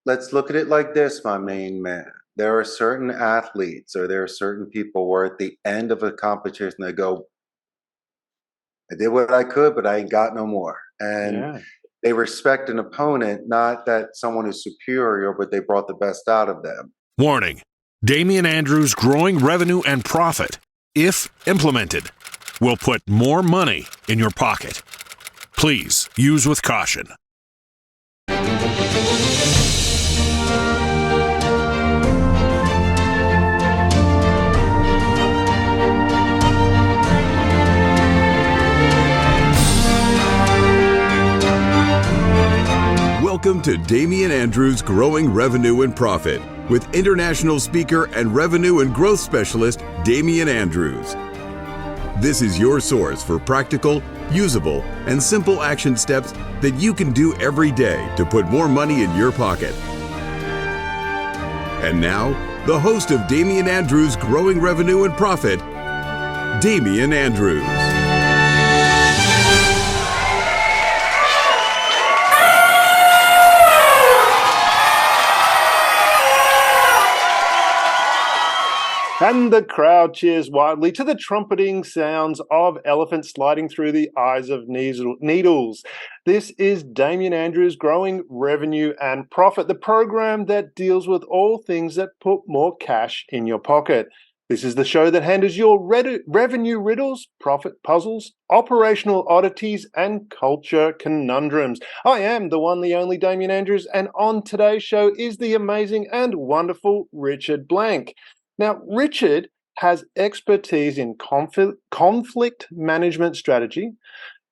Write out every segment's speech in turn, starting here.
let's look at it like this, my main man. There are certain athletes or there are certain people where at the end of a competition they go, I did what I could, but I ain't got no more. And Yeah. they respect an opponent, not that someone is superior, but they brought the best out of them. Warning: Damian Andrews' growing revenue and profit, if implemented, will put more money in your pocket. Please use with caution. Welcome to Damian Andrews' Growing Revenue and Profit with international speaker and revenue and growth specialist, Damian Andrews. This is your source for practical, usable, and simple action steps that you can do every day to put more money in your pocket. And now, the host of Damian Andrews' Growing Revenue and Profit, Damian Andrews. And the crowd cheers wildly to the trumpeting sounds of elephants sliding through the eyes of needles. This is Damian Andrews' Growing Revenue and Profit, the program that deals with all things that put more cash in your pocket. This is the show that handles your revenue riddles, profit puzzles, operational oddities, and culture conundrums. I am the one, the only Damian Andrews, and on today's show is the amazing and wonderful Richard Blank. Now, Richard has expertise in conflict management strategy,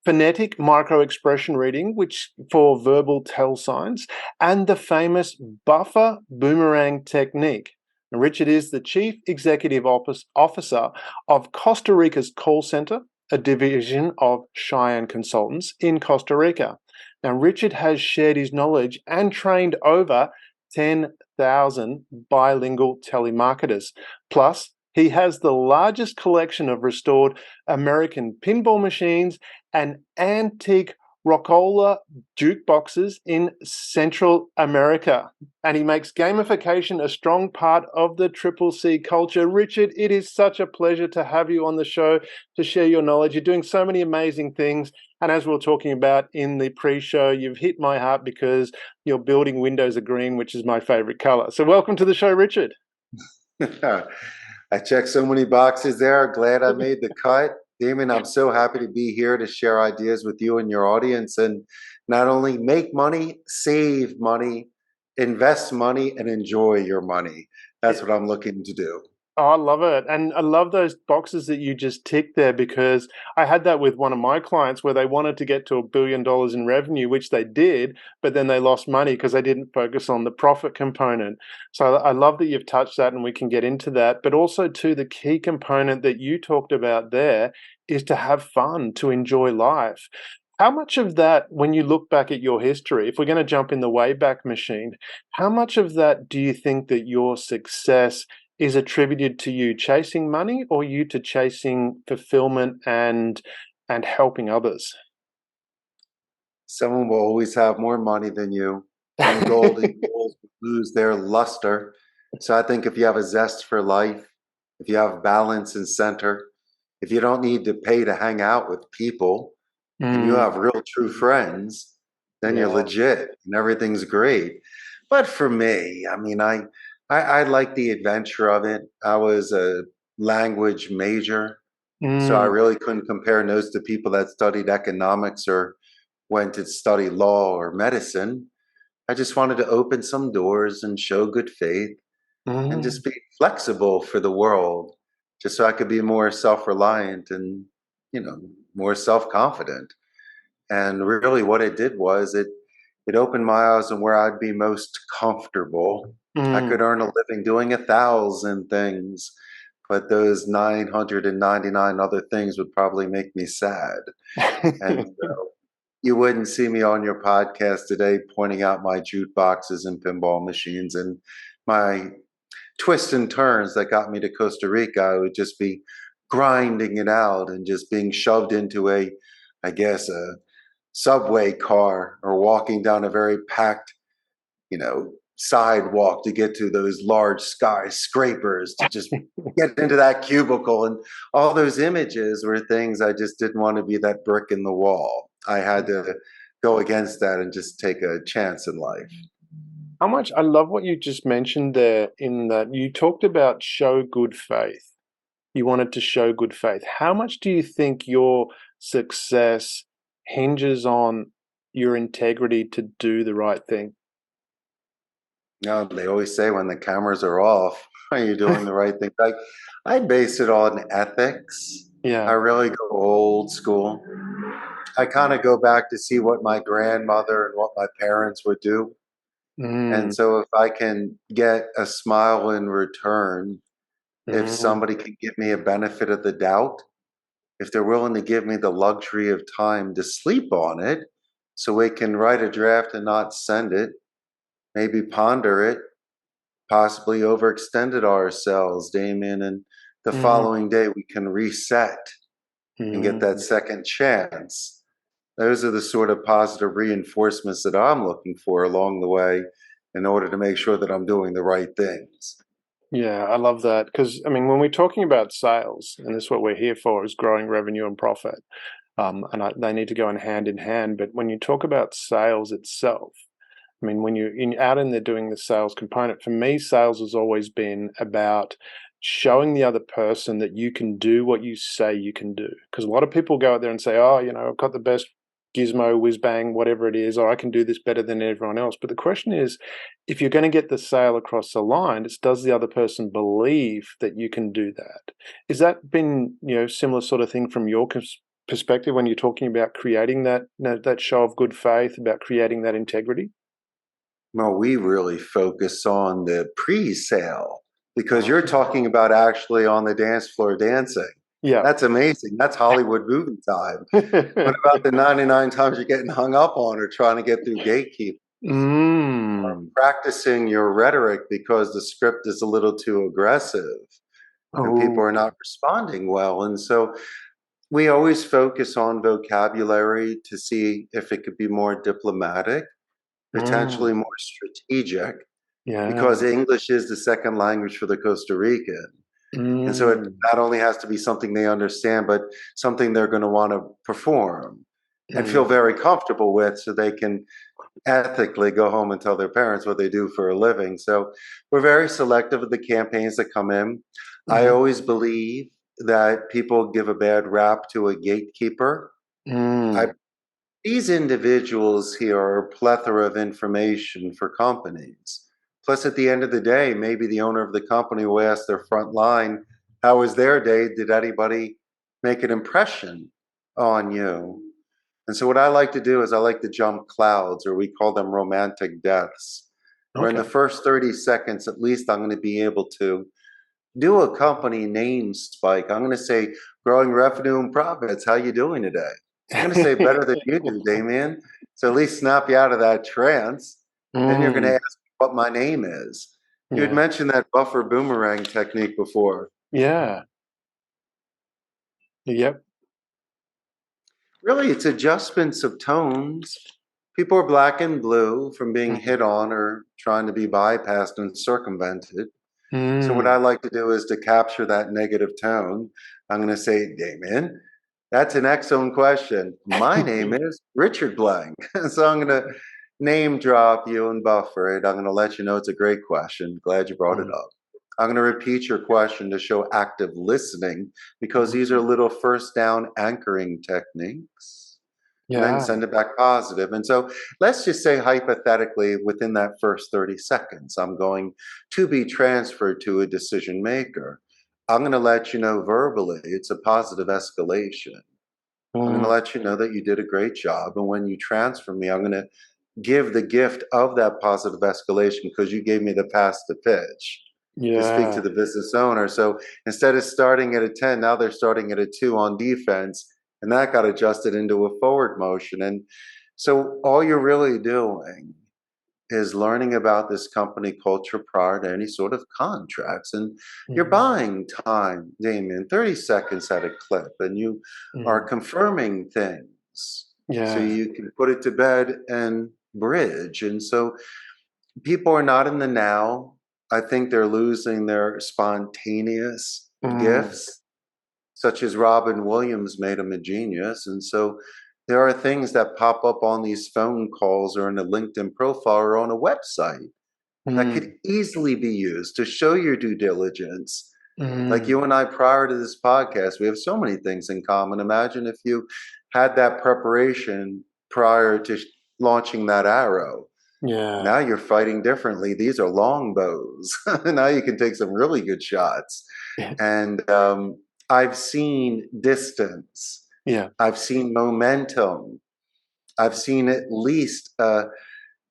phonetic microexpression reading, which for verbal tell signs, and the famous buffer boomerang technique. And Richard is the Chief Executive Officer of Costa Rica's call center, a division of Cheyenne Consultants in Costa Rica. Now, Richard has shared his knowledge and trained over 10,000 bilingual telemarketers. Plus, he has the largest collection of restored American pinball machines and antique Rockola jukeboxes in Central America. And he makes gamification a strong part of the Triple C culture. Richard, it is such a pleasure to have you on the show to share your knowledge. You're doing so many amazing things. And as we were talking about in the pre-show, you've hit my heart because your building windows are green, which is my favorite color. So welcome to the show, Richard. I checked so many boxes there. Glad I made the cut. Damon, I'm so happy to be here to share ideas with you and your audience and not only make money, save money, invest money, and enjoy your money. That's what I'm looking to do. Oh, I love it. And I love those boxes that you just ticked there because I had that with one of my clients where they wanted to get to $1 billion in revenue, which they did, but then they lost money because they didn't focus on the profit component. So I love that you've touched that and we can get into that. But also, too, the key component that you talked about there is to have fun, to enjoy life. How much of that, when you look back at your history, if we're going to jump in the Wayback Machine, how much of that do you think that your success is attributed to you chasing money or you to chasing fulfillment and helping others? Someone will always have more money than you, and golden goals lose their luster. So I think if you have a zest for life, if you have balance and center, if you don't need to pay to hang out with people, and you have real true friends, then you're Yeah. legit and everything's great. But for me, I mean, I like the adventure of it. I was a language major, so I Mm. really couldn't compare notes to people that studied economics or went to study law or medicine. I just wanted to open some doors and show good faith and Mm. just be flexible for the world, just so I could be more self-reliant and, you know, more self-confident. And really what it did was it opened my eyes on where I'd be most comfortable. I Mm. could earn a living doing 1,000 things, but those 999 other things would probably make me sad. And so you wouldn't see me on your podcast today pointing out my jukeboxes and pinball machines and my twists and turns that got me to Costa Rica. I would just be grinding it out and just being shoved into I guess, a subway car or walking down a very packed, you know, sidewalk to get to those large skyscrapers to just get into that cubicle. And all those images were things I just didn't want to be that brick in the wall. I had to go against that and just take a chance in life. How much, I love what you just mentioned there, in that you talked about show good faith. You wanted to show good faith. How much do you think your success hinges on your integrity to do the right thing? No, they always say when the cameras are off, are you doing the right thing? Like, I base it on ethics. I Yeah. really go old school. I kind of go back to see what my grandmother and what my parents would do. And Mm, so if I can get a smile in return, if mm, somebody can give me a benefit of the doubt, if they're willing to give me the luxury of time to sleep on it, so we can write a draft and not send it, maybe ponder it, possibly overextended ourselves, Damien, and the mm, following day we can reset and get that mm. second chance. Those are the sort of positive reinforcements that I'm looking for along the way in order to make sure that I'm doing the right things. Yeah, I love that, because I mean, when we're talking about sales, and this is what we're here for, is growing revenue and profit, they need to go in hand. But when you talk about sales itself, I mean, when you're out in there doing the sales component, for me, sales has always been about showing the other person that you can do what you say you can do. Because a lot of people go out there and say, oh, I've got the best gizmo, whiz bang, whatever it is, or I can do this better than everyone else. But the question is, if you're going to get the sale across the line, it's, does the other person believe that you can do that? Is that been, similar sort of thing from your perspective when you're talking about creating that show of good faith, about creating that integrity? Well, we really focus on the pre-sale because Oh. you're talking about actually on the dance floor dancing. Yeah. That's amazing. That's Hollywood movie time. What about the 99 times you're getting hung up on or trying to get through gatekeep? Mm. Practicing your rhetoric because the script is a little too aggressive and people Oh. are not responding well. And so we always focus on vocabulary to see if it could be more diplomatic, Mm. potentially more strategic, because Yeah. English is the second language for the Costa Rican. And so it Mm. not only has to be something they understand, but something they're going to want to perform and feel Mm. very comfortable with so they can ethically go home and tell their parents what they do for a living. So we're very selective of the campaigns that come in. I Mhm. always believe that people give a bad rap to a gatekeeper. I, Mm. these individuals here are a plethora of information for companies. Plus, at the end of the day, maybe the owner of the company will ask their front line, how was their day? Did anybody make an impression on you? And so what I like to do is I like to jump clouds, or we call them romantic deaths, where in the Okay. first 30 seconds, at least I'm going to be able to do a company name spike. I'm going to say, growing revenue and profits. How you doing today? I'm going to say better than you do, Damien. So at least snap you out of that trance. Then you're going to Mm. ask what my name is. You had Yeah. mentioned that buffer boomerang technique before. Yeah. Yep. Really, it's adjustments of tones. People are black and blue from being Mm. hit on or trying to be bypassed and circumvented. So what I Mm. like to do is to capture that negative tone. I'm going to say, Damien, that's an excellent question. My name is Richard Blank. So I'm going to name drop you and buffer it. I'm going to let you know it's a great question. Glad you brought it Mm. up. I'm going to repeat your question to show active listening because these are Mm. little first down anchoring techniques, and then Yeah. send it back positive. And so let's just say hypothetically within that first 30 seconds, I'm going to be transferred to a decision maker. I'm going to let you know verbally it's a positive escalation. I'm going to Mm. let you know that you did a great job. And when you transfer me, I'm going to give the gift of that positive escalation because you gave me the pass to pitch to speak to Yeah. the business owner. So instead of starting at a 10, now they're starting at a 2 on defense. And that got adjusted into a forward motion. And so all you're really doing is learning about this company culture prior to any sort of contracts. And you're Mm. buying time, Damien, 30 seconds at a clip, and you are Mm. confirming things so Yeah. you can put it to bed and bridge. And so people are not in the now. I think they're losing their spontaneous Mm, gifts, such as Robin Williams made him a genius. And so there are things that pop up on these phone calls or in a LinkedIn profile or on a website that could mm, easily be used to show your due diligence. Like mm. you and I, prior to this podcast, we have so many things in common. Imagine if you had that preparation prior to launching that arrow. Yeah. Now you're fighting differently. These are long bows. Now you can take some really good shots. And I've seen distance. Yeah. I've seen momentum. I've seen at least a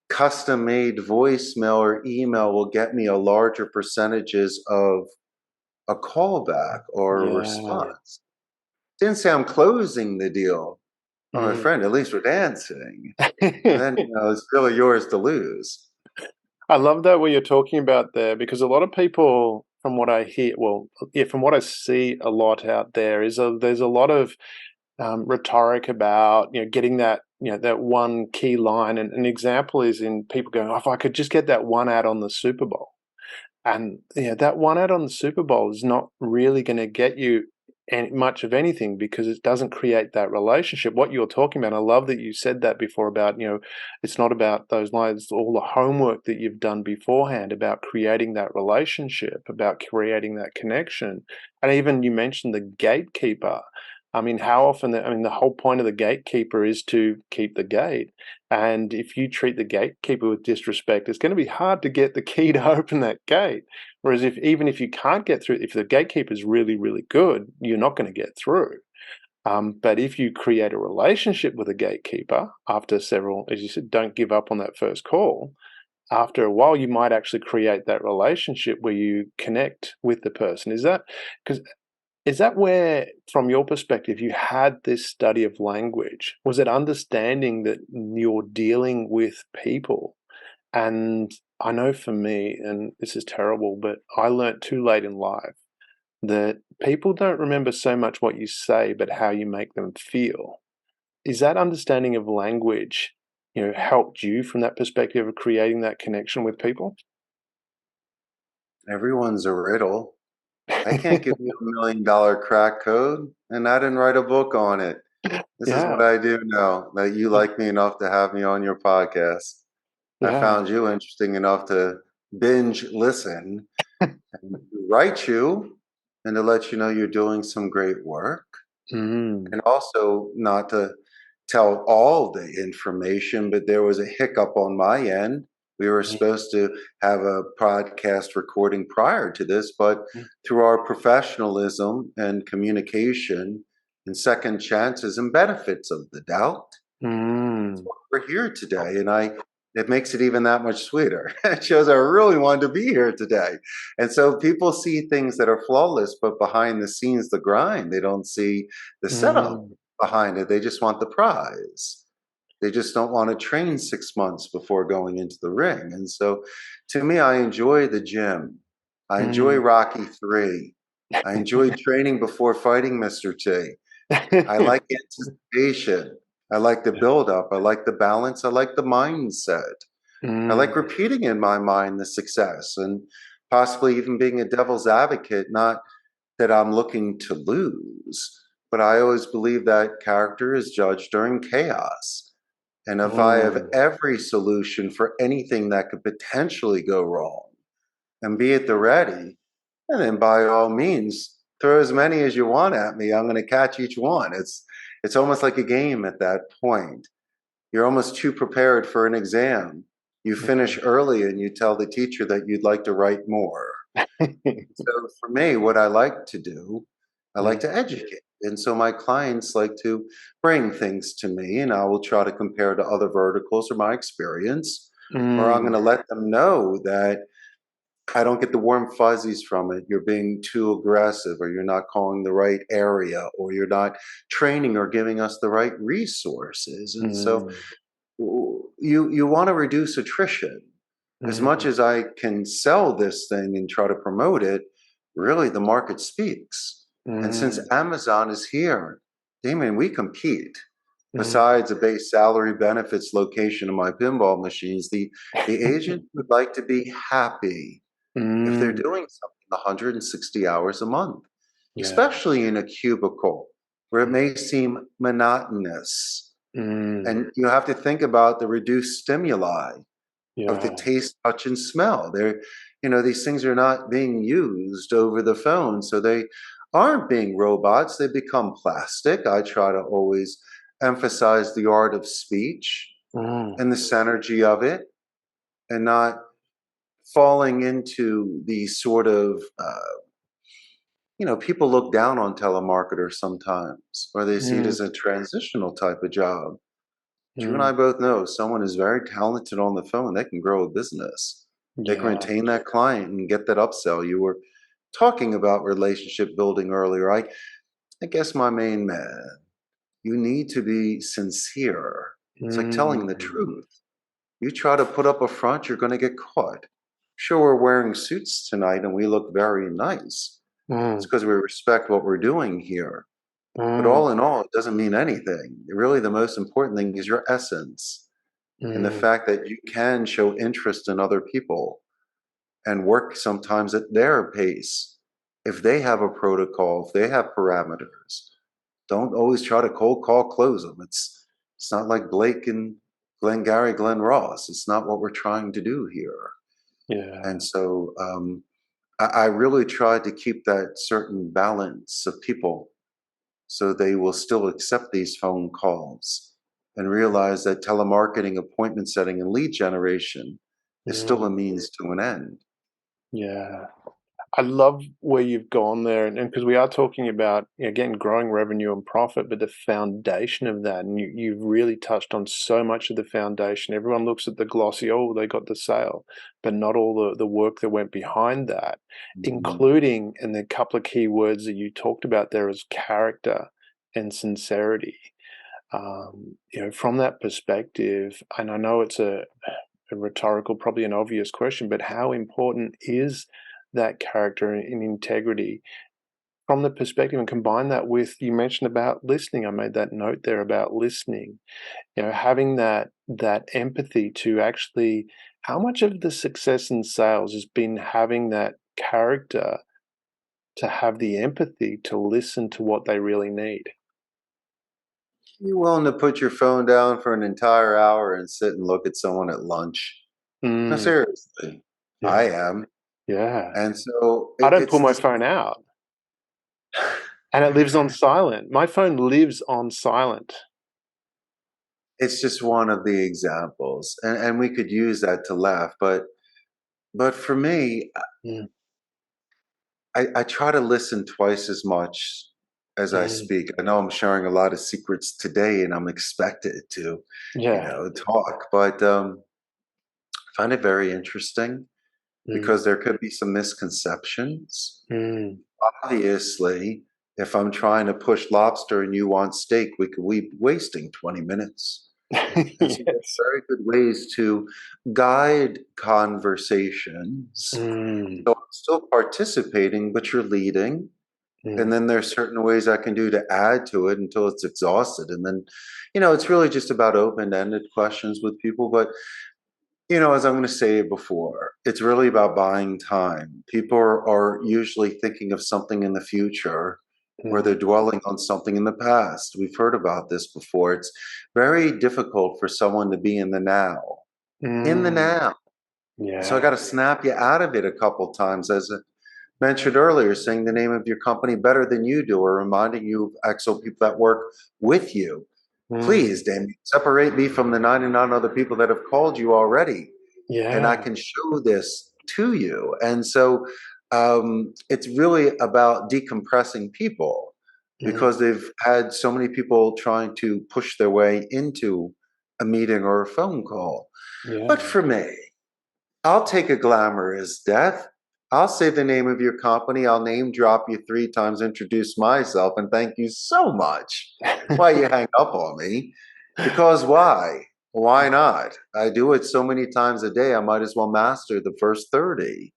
custom made voicemail or email will get me a larger percentages of a callback or a Yeah. response. Didn't say I'm closing the deal. Oh, my Mm. friend, at least we're dancing. And then, it's really yours to lose. I love that what you're talking about there because a lot of people, from what I hear, well, yeah, from what I see a lot out there, there's a lot of rhetoric about getting that that one key line, and an example is in people going, oh, if I could just get that one ad on the Super Bowl, and that one ad on the Super Bowl is not really going to get you much of anything because it doesn't create that relationship. What you're talking about, I love that you said that before about, it's not about those lines, all the homework that you've done beforehand about creating that relationship, about creating that connection. And even you mentioned the gatekeeper. I mean, how often, the whole point of the gatekeeper is to keep the gate. And if you treat the gatekeeper with disrespect, it's going to be hard to get the key to open that gate. Whereas even if you can't get through, if the gatekeeper is really, really good, you're not going to get through. But if you create a relationship with a gatekeeper after several, as you said, don't give up on that first call. After a while, you might actually create that relationship where you connect with the person. Is that where, from your perspective, you had this study of language? Was it understanding that you're dealing with people? And I know for me, and this is terrible, but I learnt too late in life that people don't remember so much what you say, but how you make them feel. Is that understanding of language, helped you from that perspective of creating that connection with people? Everyone's a riddle. I can't give you $1 million crack code, and I didn't write a book on it. This is what Yeah, I do know, that you like me enough to have me on your podcast. I yeah. found you interesting enough to binge listen and to write you and to let you know you're doing some great work. Mm, And also, not to tell all the information, but there was a hiccup on my end. We were mm, supposed to have a podcast recording prior to this, but mm, through our professionalism and communication and second chances and benefits of the doubt, mm, we're here today. And it makes it even that much sweeter. It shows I really wanted to be here today. And so people see things that are flawless, but behind the scenes, the grind, they don't see the setup mm, behind it. They just want the prize. They just don't want to train 6 months before going into the ring. And so to me, I enjoy the gym. I enjoy mm. Rocky 3. I enjoy training before fighting Mr. T. I like anticipation. I like the build up. I like the balance. I like the mindset. I like Mm, repeating in my mind the success and possibly even being a devil's advocate, not that I'm looking to lose, but I always believe that character is judged during chaos. And if I have mm, every solution for anything that could potentially go wrong and be at the ready, and then by all means, throw as many as you want at me. I'm going to catch each one. It's almost like a game at that point. You're almost too prepared for an exam. You finish mm. early and you tell the teacher that you'd like to write more. So for me, what I like to do, I like Mm, to educate. And so my clients like to bring things to me, and I will try to compare to other verticals or my experience, or I'm going to mm, let them know that I don't get the warm fuzzies from it. You're being too aggressive, or you're not calling the right area, or you're not training or giving us the right resources. And so mm, you want to reduce attrition. As much mm, as I can sell this thing and try to promote it, really the market speaks. And since mm. Amazon is here, Damien, we compete. Besides a base salary, benefits, location of my pinball machines, the agent would like to be happy if they're Mm. doing something 160 hours a month, Yeah. especially in a cubicle where it may seem monotonous. Mm. And you have to think about the reduced stimuli of the Yeah. taste, touch, and smell. These things are not being used over the phone, so they aren't being robots. They become plastic. I try to always emphasize the art of speech Mm. and the synergy of it, and not falling into the sort of people look down on telemarketers sometimes, or they see it Mm. as a transitional type of job. You and Mm. I both know someone is very talented on the phone. They can grow a business. They can Yeah. retain that client and get that upsell. You were talking about relationship building earlier. I guess my main man, you need to be sincere. It's like telling the Mm. truth. You try to put up a front, you're going to get caught. Sure, we're wearing suits tonight and we look very nice. It's Mm. because we respect what we're doing here. But Mm. all in all, it doesn't mean anything. Really, the most important thing is your essence and the Mm. fact that you can show interest in other people and work sometimes at their pace. If they have a protocol, if they have parameters, don't always try to cold call close them. It's not like Blake and Glengarry Glen Ross. It's not what we're trying to do here. Yeah. And so I really tried to keep that certain balance of people so they will still accept these phone calls and realize that telemarketing, appointment setting, and lead generation is still Mm. a means to an end. Yeah. I love where you've gone there, and because we are talking about, again, growing revenue and profit, but the foundation of that, and you've really touched on so much of the foundation. Everyone looks at the glossy, oh, they got the sale, but not all the work that went behind that, Mhm. including, and the couple of key words that you talked about there is character and sincerity. From that perspective, and I know it's a rhetorical, probably an obvious question, but how important is that character and integrity from the perspective, and combine that with, you mentioned about listening. I made that note there about listening, having that empathy to actually, how much of the success in sales has been having that character to have the empathy to listen to what they really need. You willing to put your phone down for an entire hour and sit and look at someone at lunch? No, Mm, seriously, I yeah, am. yeah. And so I don't pull it's my this. phone out, and it lives on silent. My phone lives on silent. It's just one of the examples, and we could use that to laugh, but for me, Mm, I try to listen twice as much as I mm, speak. I know I'm sharing a lot of secrets today, and I'm expected to, yeah. talk, but I find it very interesting Mm, because there could be some misconceptions. mm. Obviously, if I'm trying to push lobster and you want steak, we be wasting 20 minutes. And so there's Yes. very good ways to guide conversations. Mm, So I'm still participating, but you're leading. And mm, then there's certain ways I can do to add to it until it's exhausted. And then, it's really just about open-ended questions with people. But, as I'm going to say it before, it's really about buying time. People are usually thinking of something in the future or they're mm, dwelling on something in the past. We've heard about this before. It's very difficult for someone to be in the now. In the mm. now. So I got Yeah. to snap you out of it a couple times, as I mentioned earlier, saying the name of your company better than you do, or reminding you of actual people that work with you. Mm, Please, Damien, separate me from the 99 other people that have called you already, and I yeah. can show this to you. And so it's really about decompressing people Mm, because they've had so many people trying to push their way into a meeting or a phone call. But yeah. for me, I'll take a glamorous death. I'll say the name of your company. I'll name drop you 3 times, introduce myself, and thank you so much. Why you hang up on me? Because why? Why not? I do it so many times a day, I might as well master the first 30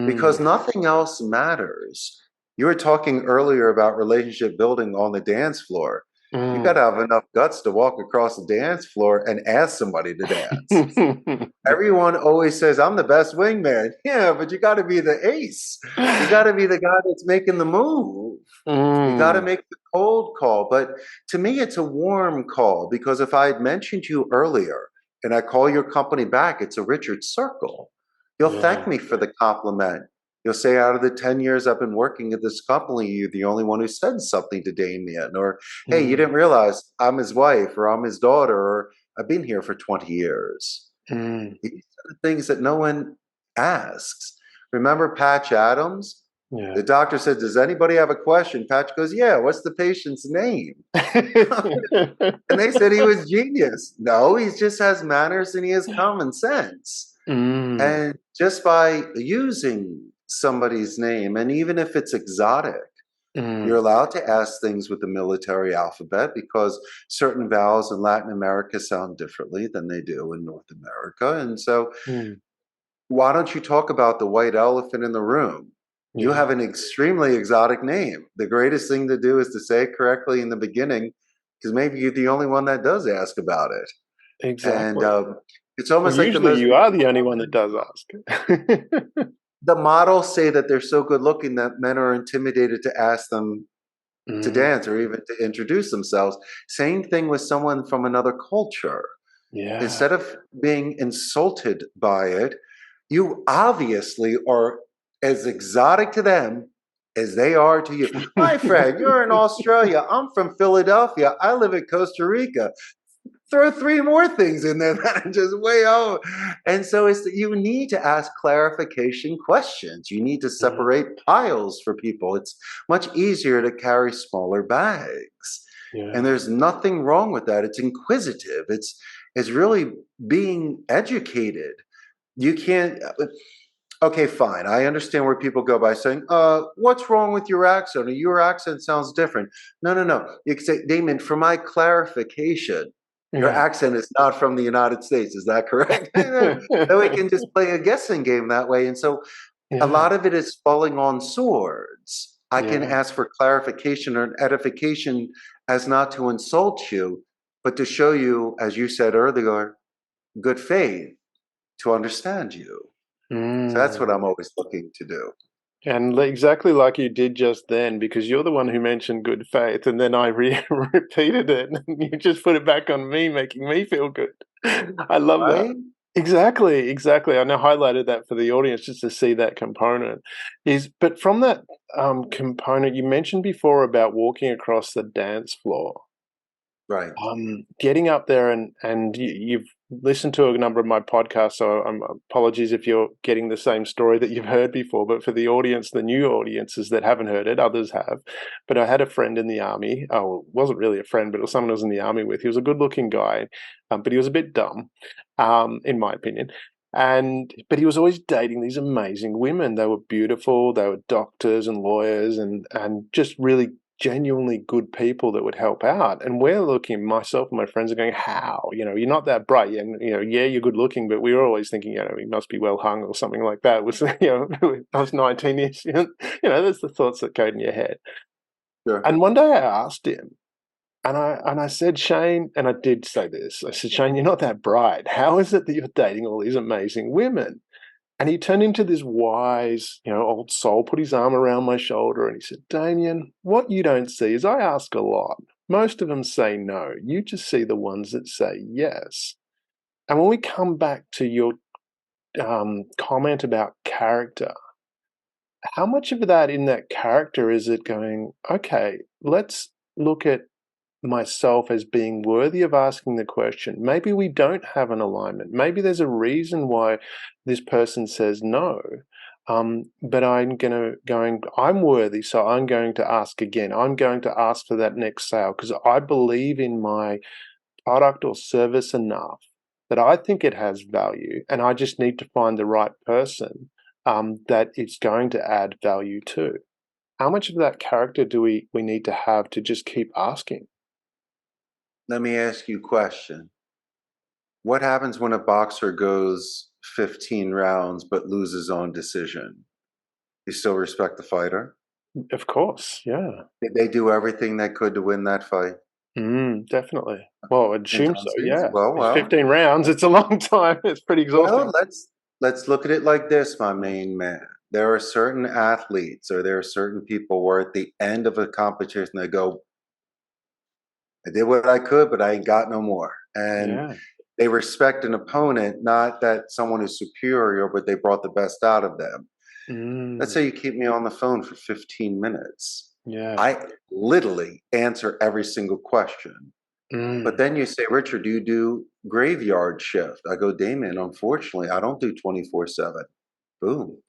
because Mm, nothing else matters. You were talking earlier about relationship building on the dance floor. You got to have enough guts to walk across the dance floor and ask somebody to dance. Everyone always says, I'm the best wingman. Yeah, but you got to be the ace. You got to be the guy that's making the move. You got to make the cold call. But to me, it's a warm call, because if I had mentioned you earlier and I call your company back, it's a Richard Circle. You'll thank me for the compliment. You'll say, out of the 10 years I've been working at this company, you're the only one who said something to Damien. Or, hey, you didn't realize I'm his wife, or I'm his daughter, or I've been here for 20 years. These are the things that no one asks. Remember Patch Adams? The doctor said, does anybody have a question? Patch goes, yeah, what's the patient's name? And they said he was genius. No, he just has manners and he has common sense. And just by using somebody's name, and even if it's exotic, you're allowed to ask things with the military alphabet, because certain vowels in Latin America sound differently than they do in North America. And so why don't you talk about the white elephant in the room? You have an extremely exotic name. The greatest thing to do is to say it correctly in the beginning, because maybe you're the only one that does ask about it. Exactly. And it's almost well, like usually you are the only one that does ask. The models say that they're so good looking that men are intimidated to ask them to dance or even to introduce themselves. Same thing with someone from another culture. Instead of being insulted by it, you obviously are as exotic to them as they are to you. My friend, you're in Australia. I'm from Philadelphia. I live in Costa Rica. Throw 3 more things in there that are just way over. And so it's that you need to ask clarification questions. You need to separate piles for people. It's much easier to carry smaller bags. And there's nothing wrong with that. It's inquisitive. It's really being educated. You can't. Okay, fine. I understand where people go by saying, what's wrong with your accent? Or your accent sounds different. No. You can say, Damon, for my clarification, your accent is not from the United States. Is that correct? So we can just play a guessing game that way. And so a lot of it is falling on swords. I can ask for clarification or an edification as not to insult you, but to show you, as you said earlier, good faith, to understand you. So that's what I'm always looking to do. And exactly like you did just then, because you're the one who mentioned good faith, and then I repeated it, and you just put it back on me, making me feel good. I love that. Exactly. I now highlighted that for the audience just to see that component. But from that component, you mentioned before about walking across the dance floor. Right. Getting up there, and you've listened to a number of my podcasts, so apologies if you're getting the same story that you've heard before, but for the audience, the new audiences that haven't heard it, others have. But I had a friend in the army. Oh, it wasn't really a friend, but it was someone I was in the army with. He was a good-looking guy, but he was a bit dumb, in my opinion. But he was always dating these amazing women. They were beautiful. They were doctors and lawyers, and just really genuinely good people that would help out. And we're looking, myself and my friends are going, how? You're not that bright. And, you're good looking, but we were always thinking, he must be well hung or something like that. It was, I was 19-ish, that's the thoughts that go in your head. Sure. And one day I asked him, and I said, Shane, and I did say this, I said, Shane, you're not that bright. How is it that you're dating all these amazing women? And he turned into this wise, old soul, put his arm around my shoulder, and he said, Damien, what you don't see is I ask a lot. Most of them say no. You just see the ones that say yes. And when we come back to your comment about character, how much of that in that character is it going, okay, let's look at myself as being worthy of asking the question. Maybe we don't have an alignment. Maybe there's a reason why this person says no. But I'm worthy, so I'm going to ask again. I'm going to ask for that next sale because I believe in my product or service enough that I think it has value, and I just need to find the right person that it's going to add value to. How much of that character do we need to have to just keep asking? Let me ask you a question. What happens when a boxer goes 15 rounds but loses on decision? You still respect the fighter? Of course, yeah. Did they do everything they could to win that fight? Definitely. Well, I'd in assume so, tonsils? yeah. Well, It's well, 15 rounds. It's a long time. It's pretty well, exhausting. let's look at it like this, my main man. There are certain athletes or there are certain people where at the end of a competition they go, I did what I could, but I ain't got no more. And Yeah. they respect an opponent, not that someone is superior, but they brought the best out of them. Let's Mm, say you keep me on the phone for 15 minutes. yeah. I literally answer every single question. But Mm, then you say, Richard, do you do graveyard shift? I go, Damon, unfortunately, I don't do 24/7. Boom,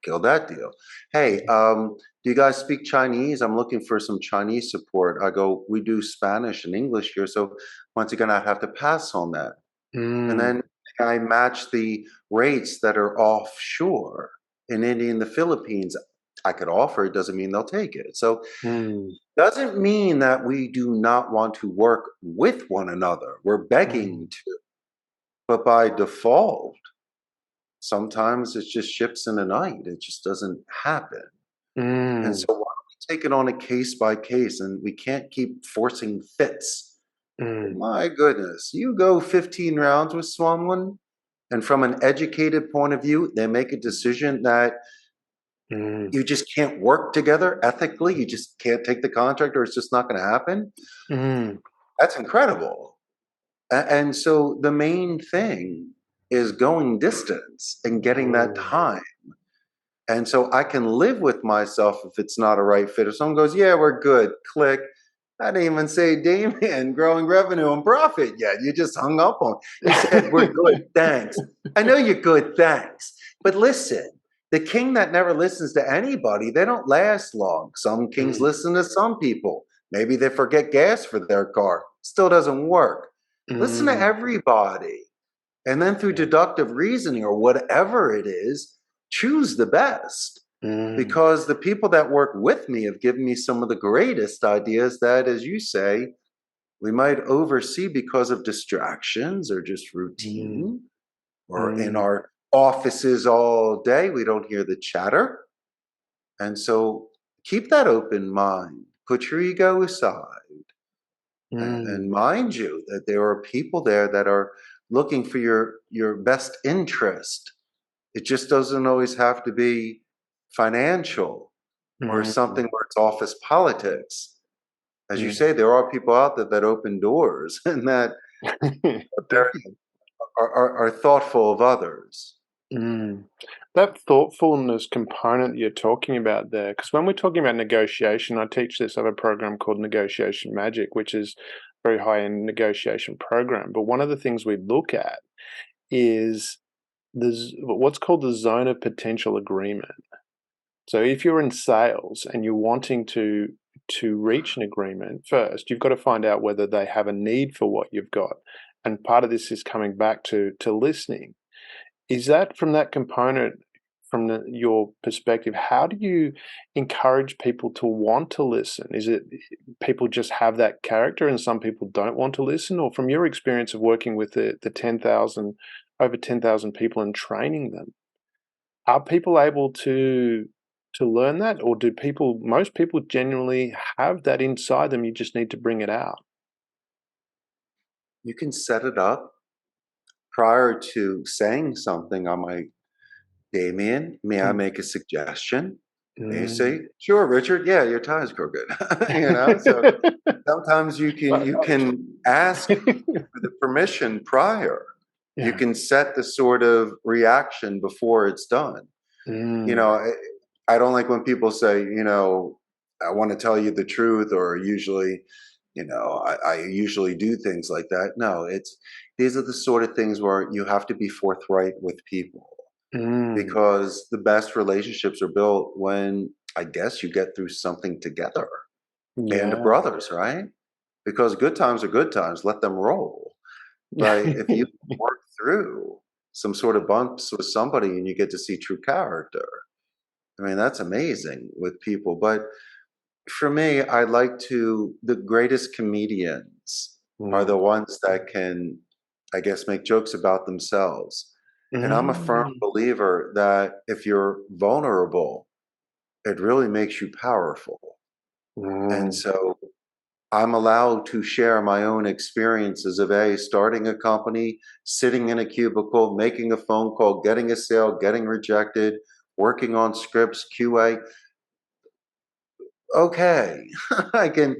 kill that deal. Hey, do you guys speak Chinese? I'm looking for some Chinese support. I go, we do Spanish and English here. So once again, I'd have to pass on that. And mm, then I match the rates that are offshore in India and the Philippines. I could offer it, doesn't mean they'll take it. So mm, doesn't mean that we do not want to work with one another. We're mm, begging to, but by default, sometimes it's just ships in the night. It just doesn't happen. And so mm, why don't we take it on a case by case and we can't keep forcing fits. mm, My goodness, you go 15 rounds with someone, and from an educated point of view, they make a decision that mm, you just can't work together ethically. You just can't take the contract, or it's just not going to happen. mm, That's incredible. And so the main thing is going distance and getting that mm, time. And so I can live with myself if it's not a right fit. If someone goes, yeah, we're good, click. I didn't even say Damien growing revenue and profit yet. You just hung up on. You said we're good, thanks. I know you're good, thanks. But listen, the king that never listens to anybody, they don't last long. Some kings mm, listen to some people. Maybe they forget gas for their car. Still doesn't work. Listen to mm, everybody. And then through yeah, deductive reasoning or whatever it is, choose the best. mm, Because the people that work with me have given me some of the greatest ideas that, as you say, we might oversee because of distractions or just mm, routine, or in mm, our offices all day, we don't hear the chatter. And so keep that open mind, put your ego aside, and mm, mind you that there are people there that are looking for your best interest. It just doesn't always have to be financial or mm, something where it's office politics. As you yeah. say, there are people out there that open doors and that are very Definitely. are thoughtful of others. Mm. That thoughtfulness component you're talking about there, because when we're talking about negotiation, I teach this other program called Negotiation Magic, which is a very high-end negotiation program. But one of the things we look at is what's called the zone of potential agreement. So if you're in sales and you're wanting to reach an agreement, first you've got to find out whether they have a need for what you've got. And part of this is coming back to listening. Is that from that component, from your perspective, how do you encourage people to want to listen? Is it people just have that character and some people don't want to listen? Or from your experience of working with the 10,000, over 10,000 people and training them, are people able to learn that? Or do most people genuinely have that inside them, you just need to bring it out? You can set it up prior to saying something. I might, Damien, may I Mm. make a suggestion? And you Mm. say, sure, Richard. Yeah, your tie's crooked. So sometimes you can ask for the permission prior. You Yeah. can set the sort of reaction before it's done. You Mm. know, I don't like when people say, I want to tell you the truth, or usually, I usually do things like that. No, these are the sort of things where you have to be forthright with people, Mm. because the best relationships are built when, I guess, you get through something together. Band of Yeah. brothers, right? Because good times are good times, let them roll. But if you work through some sort of bumps with somebody and you get to see true character, I mean, that's amazing with people. But for me, the greatest comedians are Mm. the ones that can, I guess, make jokes about themselves. And I'm a firm Mm. believer that if you're vulnerable, it really makes you powerful. And Mm. so I'm allowed to share my own experiences of starting a company, sitting in a cubicle, making a phone call, getting a sale, getting rejected, working on scripts, QA. Okay, I can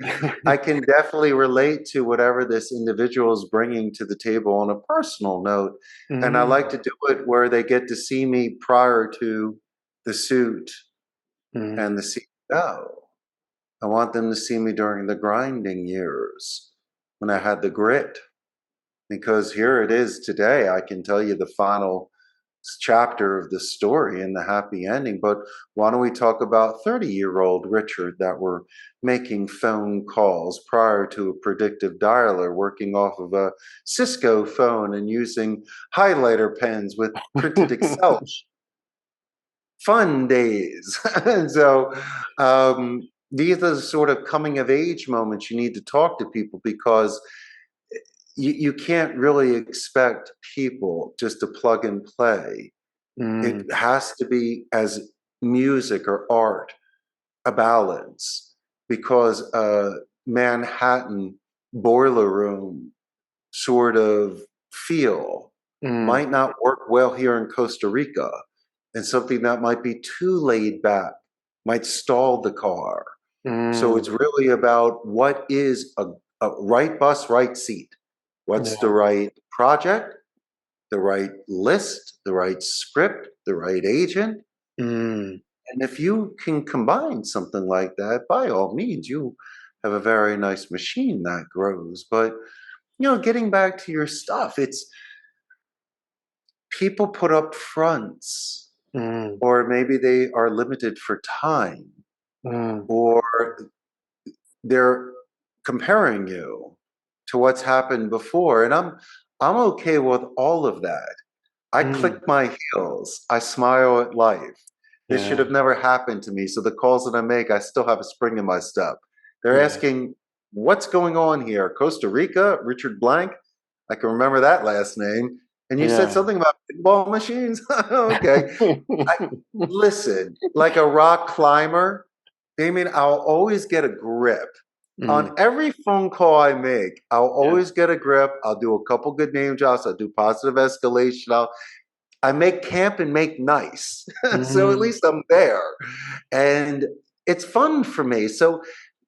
definitely relate to whatever this individual is bringing to the table on a personal note, and I like to do it where they get to see me prior to the suit and the CEO. I want them to see me during the grinding years when I had the grit, because here it is today. I can tell you the final chapter of the story and the happy ending, but why don't we talk about 30-year-old Richard that were making phone calls prior to a predictive dialer, working off of a Cisco phone and using highlighter pens with printed Excel. Fun days. And so these are the sort of coming of age moments you need to talk to people, because you can't really expect people just to plug and play. It has to be, as music or art, a balance, because a Manhattan boiler room sort of feel might not work well here in Costa Rica, and something that might be too laid back might stall the car. So it's really about what is a right bus, right seat. What's the right project, the right list, the right script, the right agent? And if you can combine something like that, by all means, you have a very nice machine that grows. But, getting back to your stuff, it's people put up fronts, or maybe they are limited for time, or they're comparing you to what's happened before. And I'm okay with all of that. I click my heels. I smile at life. This should have never happened to me. So the calls that I make, I still have a spring in my step. They're asking, what's going on here? Costa Rica, Richard Blank. I can remember that last name. And you said something about pinball machines? Okay. Listen, like a rock climber, Damien, I'll always get a grip. On every phone call I make, I'll always get a grip. I'll do a couple good name drops. I'll do positive escalation. I make camp and make nice. So at least I'm there. And it's fun for me. So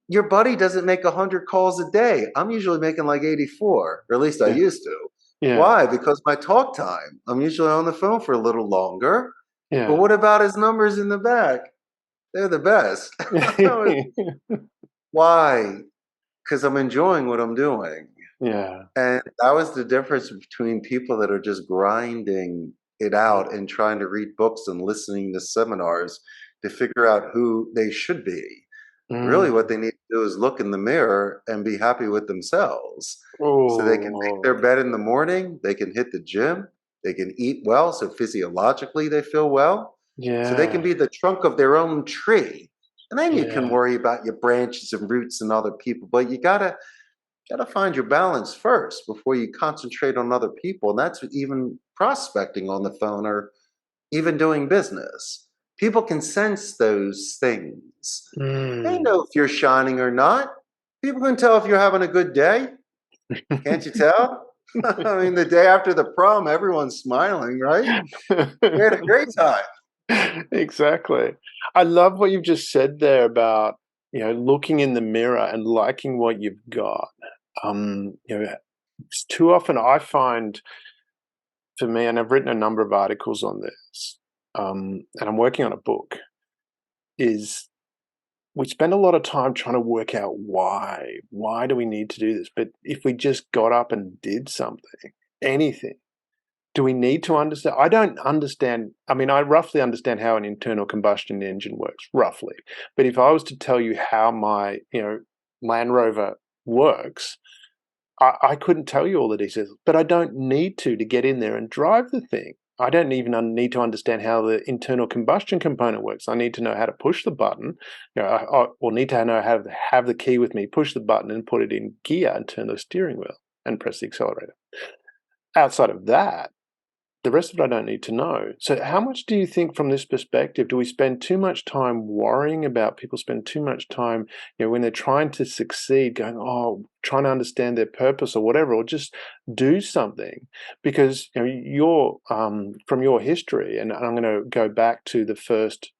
your buddy doesn't make 100 calls a day. I'm usually making like 84, or at least I used to. Why? Because my talk time, I'm usually on the phone for a little longer. But what about his numbers in the back? They're the best. Why? Because I'm enjoying what I'm doing. And that was the difference between people that are just grinding it out and trying to read books and listening to seminars to figure out who they should be. Really, what they need to do is look in the mirror and be happy with themselves. So they can make their bed in the morning, they can hit the gym, they can eat well, so physiologically they feel well. So they can be the trunk of their own tree. And then you can worry about your branches and roots and other people. But you gotta find your balance first before you concentrate on other people. And that's even prospecting on the phone or even doing business. People can sense those things. They know if you're shining or not. People can tell if you're having a good day. Can't you tell? I mean, the day after the prom, everyone's smiling, right? We had a great time. Exactly. I love what you've just said there about, looking in the mirror and liking what you've got. It's too often I find, for me, and I've written a number of articles on this, and I'm working on a book, is we spend a lot of time trying to work out why. Why do we need to do this? But if we just got up and did something, anything, do we need to understand? I don't understand. I mean, I roughly understand how an internal combustion engine works, roughly. But if I was to tell you how my, Land Rover works, I couldn't tell you all the details. But I don't need to get in there and drive the thing. I don't even need to understand how the internal combustion component works. I need to know how to push the button, or need to know how to have the key with me, push the button and put it in gear and turn the steering wheel and press the accelerator. Outside of that, the rest of it I don't need to know. So how much do you think from this perspective, do we spend too much time worrying about people spend too much time, when they're trying to succeed, going, trying to understand their purpose or whatever, or just do something? Because you're from your history, and I'm going to go back to the first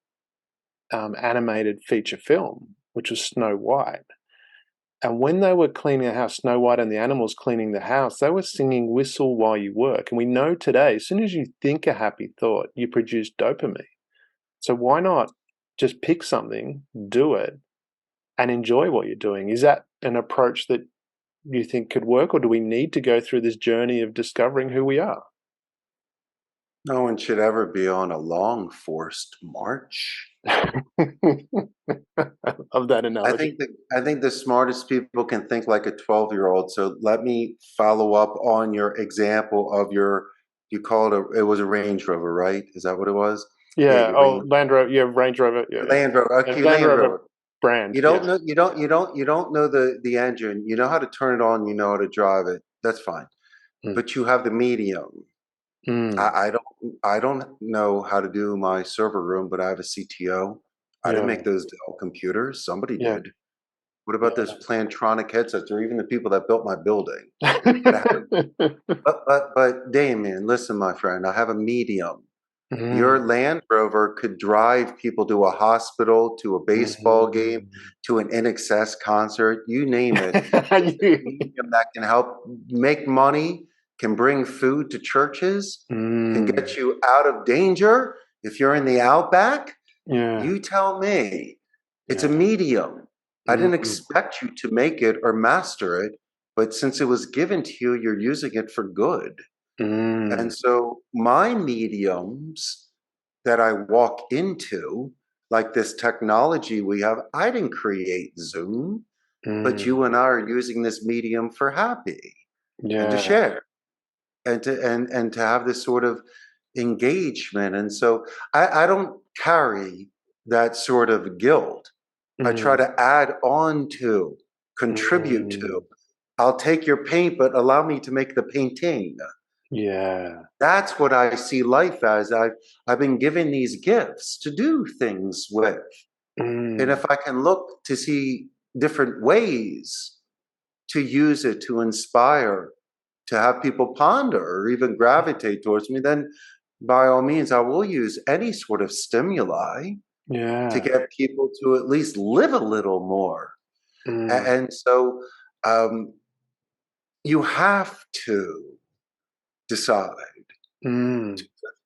animated feature film, which was Snow White. And when they were cleaning the house, Snow White and the animals cleaning the house, they were singing Whistle While You Work. And we know today, as soon as you think a happy thought, you produce dopamine. So why not just pick something, do it, and enjoy what you're doing? Is that an approach that you think could work, or do we need to go through this journey of discovering who we are? No one should ever be on a long forced march. Of that analogy. I think the smartest people can think like a 12-year-old. So let me follow up on your example of you called it was a Range Rover, right? Is that what it was? Yeah. your Land Rover. Yeah, Range Rover. Yeah. Land Rover. Okay, Land Land Rover Rover. brand. You don't know you don't know the engine. You know how to turn it on, you know how to drive it. That's fine. Mm. But you have the medium. I don't know how to do my server room, but I have a CTO. I didn't Yeah. make those Dell computers. Somebody Yeah. did. What about those Plantronic headsets, or even the people that built my building? But Damien, listen, my friend, I have a medium. Your Land Rover could drive people to a hospital, to a baseball game, to an INXS concert, you name it. It's a medium that can help make money, can bring food to churches, can get you out of danger. If you're in the outback, you tell me. It's a medium. I didn't expect you to make it or master it, but since it was given to you, you're using it for good. And so my mediums that I walk into, like this technology we have, I didn't create Zoom, but you and I are using this medium for happy and to share and to have this sort of engagement. And so I don't carry that sort of guilt. I try to add on to, contribute to. I'll take your paint, but allow me to make the painting. Yeah. That's what I see life as. I've been given these gifts to do things with. And if I can look to see different ways to use it to inspire, to have people ponder or even gravitate towards me, then by all means, I will use any sort of stimuli to get people to at least live a little more. And so you have to decide to live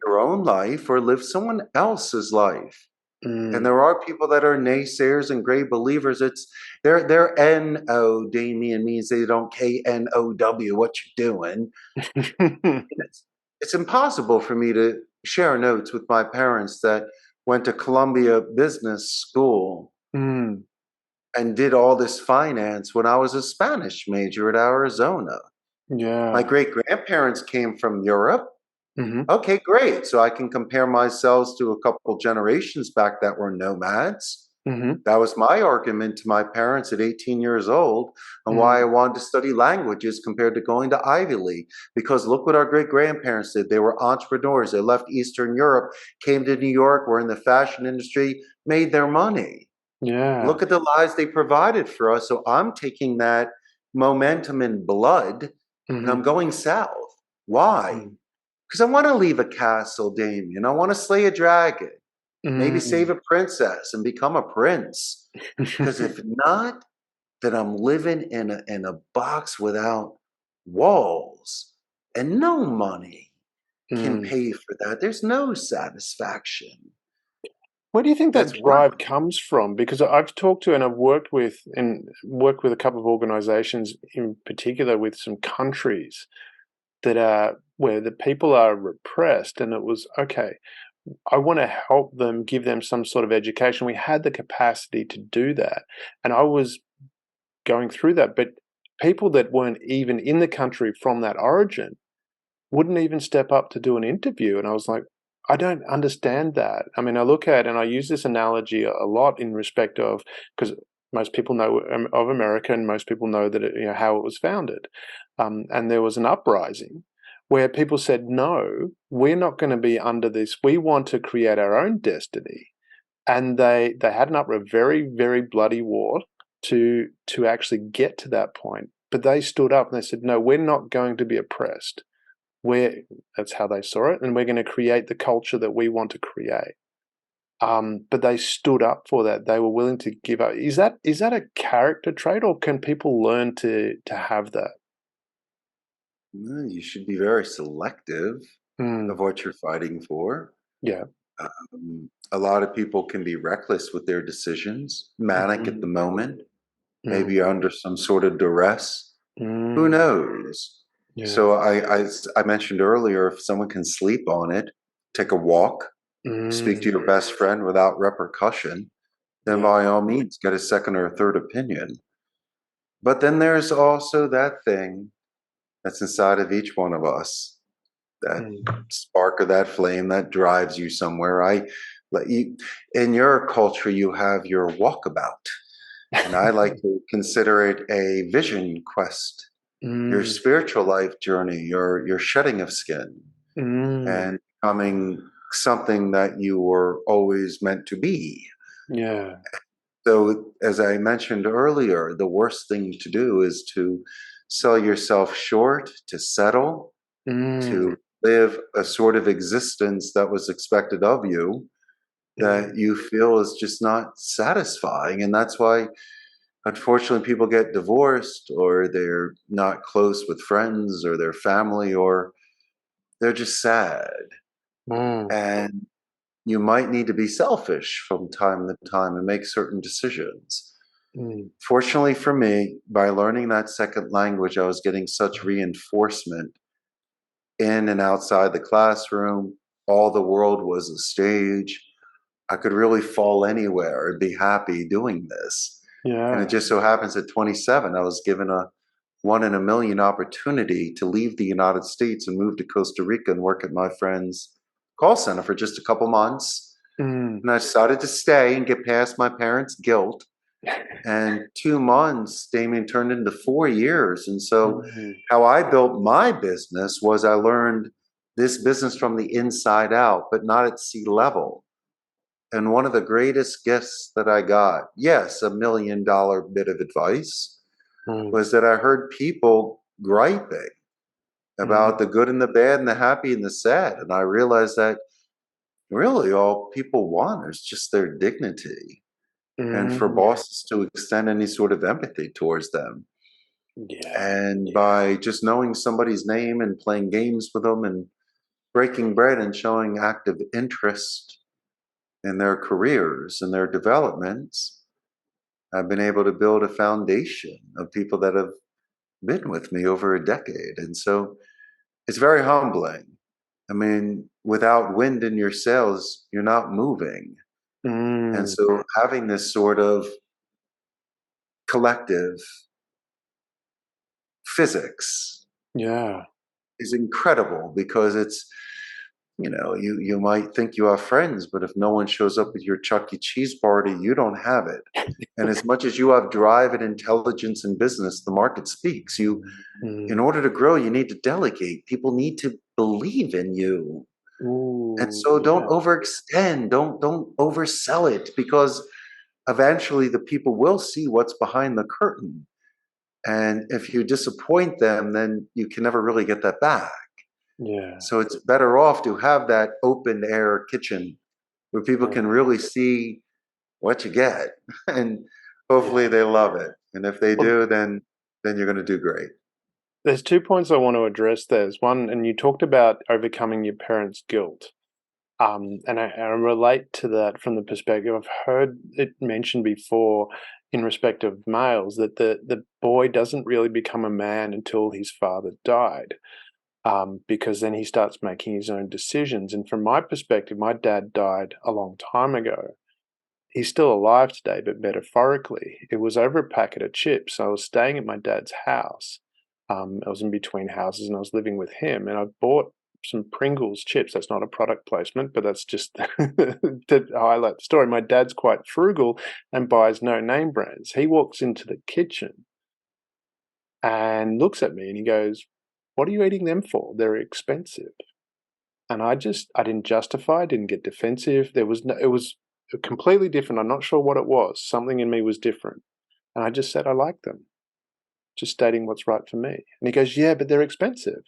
your own life or live someone else's life. And there are people that are naysayers and great believers. It's their N-O, Damien, means they don't K-N-O-W what you're doing. It's impossible for me to share notes with my parents that went to Columbia Business School and did all this finance when I was a Spanish major at Arizona. My great-grandparents came from Europe. Okay, great. So I can compare myself to a couple generations back that were nomads. That was my argument to my parents at 18 years old on why I wanted to study languages compared to going to Ivy League. Because look what our great-grandparents did. They were entrepreneurs. They left Eastern Europe, came to New York, were in the fashion industry, made their money. Look at the lives they provided for us. So I'm taking that momentum in blood and I'm going south. Why? Because I want to leave a castle, Damien. I want to slay a dragon, maybe save a princess and become a prince. Because if not, then I'm living in a box without walls, and no money can pay for that. There's no satisfaction. Where do you think that drive comes from? Because I've talked to and I've worked with a couple of organizations, in particular with some countries that are where the people are repressed, and it was okay, I want to help them, give them some sort of education. We had the capacity to do that, and I was going through that, but people that weren't even in the country from that origin wouldn't even step up to do an interview. And I was like, I don't understand that. I mean, I look at, and I use this analogy a lot in respect of, because most people know of America and most people know that how it was founded. And there was an uprising where people said, no, we're not going to be under this. We want to create our own destiny. And they had a very, very bloody war to actually get to that point. But they stood up and they said, no, we're not going to be oppressed. That's how they saw it. And we're going to create the culture that we want to create. But they stood up for that. They were willing to give up. Is that a character trait, or can people learn to have that? You should be very selective of what you're fighting for. Yeah. A lot of people can be reckless with their decisions, manic at the moment, maybe under some sort of duress. Who knows? Yeah. So I mentioned earlier, if someone can sleep on it, take a walk, speak to your best friend without repercussion, then by all means get a second or a third opinion. But then there's also that thing that's inside of each one of us, that spark or that flame that drives you somewhere. In your culture, you have your walkabout, and I like to consider it a vision quest, your spiritual life journey, your shedding of skin, and becoming something that you were always meant to be. Yeah. So, as I mentioned earlier, the worst thing to do is to sell yourself short, to settle, to live a sort of existence that was expected of you that you feel is just not satisfying. And that's why, unfortunately, people get divorced, or they're not close with friends or their family, or they're just sad. And you might need to be selfish from time to time and make certain decisions. Fortunately for me, by learning that second language, I was getting such reinforcement in and outside the classroom. All the world was a stage. I could really fall anywhere and be happy doing this. And it just so happens at 27, I was given a 1 in a million opportunity to leave the United States and move to Costa Rica and work at my friend's call center for just a couple months. And I decided to stay and get past my parents' guilt. And 2 months, Damien, turned into 4 years. And so how I built my business was I learned this business from the inside out, but not at sea level. And one of the greatest gifts that I got, yes, $1 million bit of advice, was that I heard people griping about the good and the bad and the happy and the sad. And I realized that really all people want is just their dignity, and for bosses to extend any sort of empathy towards them. And by just knowing somebody's name and playing games with them and breaking bread and showing active interest in their careers and their developments, I've been able to build a foundation of people that have been with me over a decade. And so it's very humbling. I mean, without wind in your sails, you're not moving. And so having this sort of collective physics is incredible, because it's, you might think you have friends, but if no one shows up at your Chuck E. Cheese party, you don't have it. And as much as you have drive and intelligence in business, the market speaks. In order to grow, you need to delegate. People need to believe in you. And so don't overextend, don't oversell it, because eventually the people will see what's behind the curtain. And if you disappoint them, then you can never really get that back. So it's better off to have that open air kitchen where people can really see what you get, and hopefully they love it. And if they do, then you're going to do great. There's 2 points I want to address. There's one, and you talked about overcoming your parents' guilt. And I relate to that from the perspective, I've heard it mentioned before in respect of males, that the boy doesn't really become a man until his father died, because then he starts making his own decisions. And from my perspective, my dad died a long time ago. He's still alive today, but metaphorically. It was over a packet of chips. I was staying at my dad's house. I was in between houses and I was living with him, and I bought some Pringles chips. That's not a product placement, but that's just to highlight the story. My dad's quite frugal and buys no name brands. He walks into the kitchen and looks at me and he goes, What are you eating them for? They're expensive. And I didn't justify, didn't get defensive. It was completely different. I'm not sure what it was. Something in me was different. And I just said, I like them. Just stating what's right for me. And he goes, yeah, but they're expensive.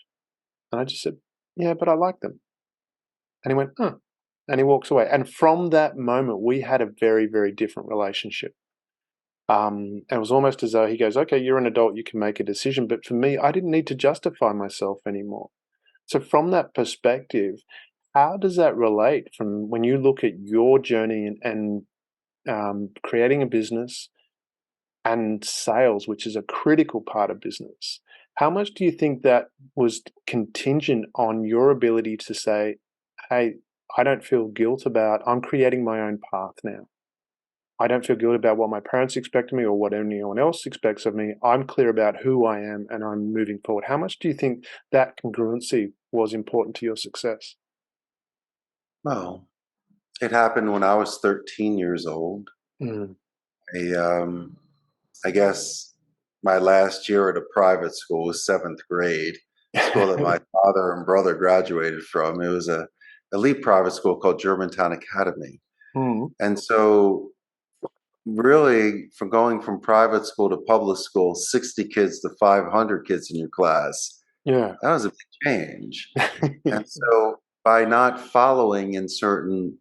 And I just said, yeah, but I like them. And he went, huh. And he walks away. And from that moment, we had a very, very different relationship. It was almost as though he goes, okay, you're an adult, you can make a decision. But for me, I didn't need to justify myself anymore. So from that perspective, how does that relate from when you look at your journey and creating a business and sales, which is a critical part of business? How much do you think that was contingent on your ability to say, hey, I don't feel guilt about, I'm creating my own path now. I don't feel guilt about what my parents expect of me or what anyone else expects of me. I'm clear about who I am and I'm moving forward. How much do you think that congruency was important to your success? Well, it happened when I was 13 years old. Mm. I guess my last year at a private school was seventh grade, school that my father and brother graduated from. It was a elite private school called Germantown Academy. Mm. And so really from going from private school to public school, 60 kids to 500 kids in your class, Yeah. that was a big change. And so by not following in certain